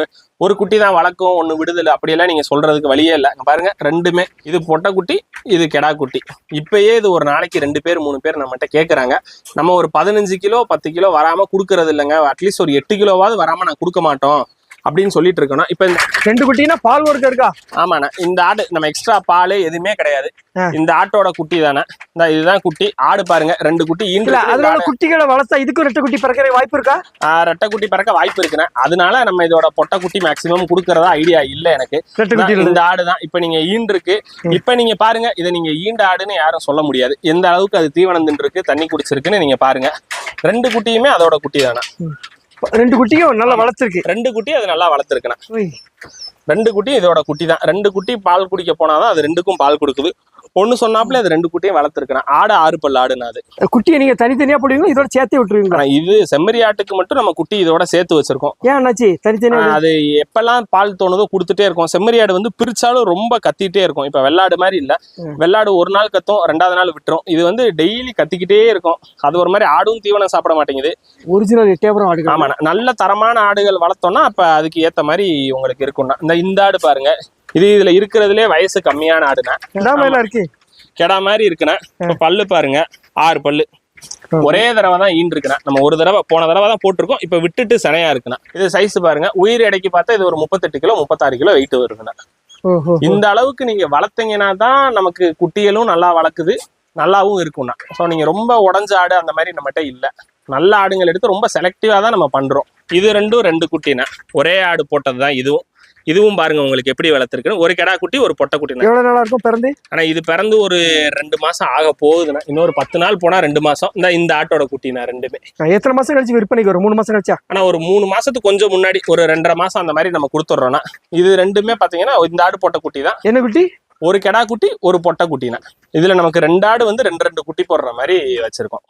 ஒரு குட்டி தான் வளர்க்கும், ஒண்ணு விடுதல். அப்படியெல்லாம் நீங்க சொல்றதுக்கு வழியே இல்லை. பாருங்க, ரெண்டுமே இது பொட்டை குட்டி, இது கெடா குட்டி. இப்பயே இது ஒரு நாளைக்கு 2 பேர் 3 பேர் நம்மகிட்ட கேக்குறாங்க. நம்ம ஒரு 15 கிலோ 10 கிலோ வராம குடுக்கறது இல்லைங்க, அட்லீஸ்ட் ஒரு 8 கிலோவாவது வராம நான் கொடுக்க மாட்டோம் அப்படின்னு சொல்லிட்டு இருக்கணும். இப்ப இந்த 2 குட்டினா பால் ஒர்க் இருக்கா? ஆமாண்ணா, இந்த ஆடு நம்ம எக்ஸ்ட்ரா பால் எதுவுமே கிடையாது. இந்த ஆட்டோட குட்டி தானே. இதுதான் குட்டி ஆடு. பாருங்க, 2 குட்டி ஈன்று. அதனால குட்டிகளை வளர்த்தா இதுக்கு 2 குட்டி பிறக்கிற வாய்ப்பு இருக்கா? 2 குட்டி பிறக்க வாய்ப்பு இருக்குண்ணே. அதனால நம்ம இதோட பொட்டை குட்டி மேக்சிமம் கொடுக்கறதா ஐடியா இல்ல எனக்கு. இந்த ஆடு தான் இப்ப நீங்க ஈன்றுருக்கு. இப்ப நீங்க பாருங்க, இதை நீங்க ஈண்ட ஆடுன்னு யாரும் சொல்ல முடியாது. எந்த அளவுக்கு அது தீவனம் தின்றுருக்கு, தண்ணி குடிச்சிருக்குன்னு நீங்க பாருங்க. 2 குட்டியுமே அதோட குட்டி தானே. 2 குட்டியும் நல்லா வளர்த்துருக்கு. 2 குட்டி அது நல்லா வளர்த்துருக்குண்ணா. 2 குட்டி இதோட குட்டி தான். 2 குட்டி பால் குடிக்க போனாதான் அது 2க்கும் பால் கொடுக்குது. ஒண்ணு சொன்னாப்புல அது 2 குட்டியும் வளர்த்துருக்கேன். ஆடு 6 பல் ஆடுனா. அது குட்டியை நீங்க தனித்தனியா போடுவீங்களா, இதோட சேர்த்து விட்டுருவீங்களா? இது செம்மறி ஆட்டுக்கு மட்டும் நம்ம குட்டி இதோட சேர்த்து வச்சிருக்கோம். ஏன் அண்ணாச்சி தனித்தனியா? அது எப்பெல்லாம் பால் தோணுதோ கொடுத்துட்டே இருக்கும். செம்மறி ஆடு வந்து பிரிச்சாலும் ரொம்ப கத்திட்டே இருக்கும். இப்ப வெள்ளாடு மாதிரி இல்ல. வெள்ளாடு ஒரு நாள் கத்தும், 2வது நாள் விட்டுரும். இது வந்து டெய்லி கத்திக்கிட்டே இருக்கும். அது ஒரு மாதிரி ஆடும் தீவனம் சாப்பிட மாட்டேங்குது. ஒரிஜினல் எட்டயபுரம் ஆடு. ஆமா, நல்ல தரமான ஆடுகள் வளர்த்தோம்னா அப்ப அதுக்கு ஏத்த மாதிரி உங்களுக்கு இருக்கும்னா. இந்த ஆடு பாருங்க, இதுல இருக்கிறதுலே வயசு கம்மியான ஆடுனா. இருக்கு, கெடா மாதிரி இருக்குண்ணா. இப்ப பல்லு பாருங்க, 6 பல்லு. ஒரே தடவை தான் ஈன் இருக்குண்ணா. நம்ம ஒரு தடவை போன தடவை தான் போட்டிருக்கோம். இப்ப விட்டுட்டு சனையா இருக்குண்ணா. இது சைஸ் பாருங்க, உயிர் எடைக்கு பார்த்தா இது ஒரு 38 கிலோ 36 கிலோ வெயிட் வருதுண்ணா. இந்த அளவுக்கு நீங்க வளர்த்தீங்கன்னா தான் நமக்கு குட்டிகளும் நல்லா வளர்க்குது, நல்லாவும் இருக்கும்ண்ணா. ஸோ நீங்க ரொம்ப உடஞ்ச ஆடு அந்த மாதிரி நம்மகிட்ட இல்லை. நல்ல ஆடுங்கள் எடுத்து ரொம்ப செலக்டிவா தான் நம்ம பண்றோம். இது 2 குட்டினா ஒரே ஆடு போட்டது தான் இதுவும் பாருங்க உங்களுக்கு எப்படி வளர்த்துருக்குன்னு. ஒரு கெடா குட்டி ஒரு பொட்டை குட்டி. எவ்வளவு நாளா இருக்கும் பிறந்து? ஆனா இது பிறந்து ஒரு 2 மாசம் ஆக போகுதுன்னா. இன்னொரு 10 நாள் போனா 2 மாசம். இந்த ஆட்டோட குட்டினா 2மே. எத்தனை மாசம் கழிச்சு விற்பனைக்கு வரும்? 3 மாசம் கழிச்சா? ஆனா ஒரு 3 மாசத்துக்கு கொஞ்சம் முன்னாடி ஒரு 2.5 மாசம் அந்த மாதிரி நம்ம கொடுத்துட்றோம்னா. இது 2மே பாத்தீங்கன்னா இந்த ஆடு பொட்டை குட்டி தான். என்ன குட்டி? ஒரு கெடா குட்டி ஒரு பொட்டை குட்டினா. இதுல நமக்கு 2 ஆடு வந்து 2 குட்டி போடுற மாதிரி வச்சிருக்கோம்.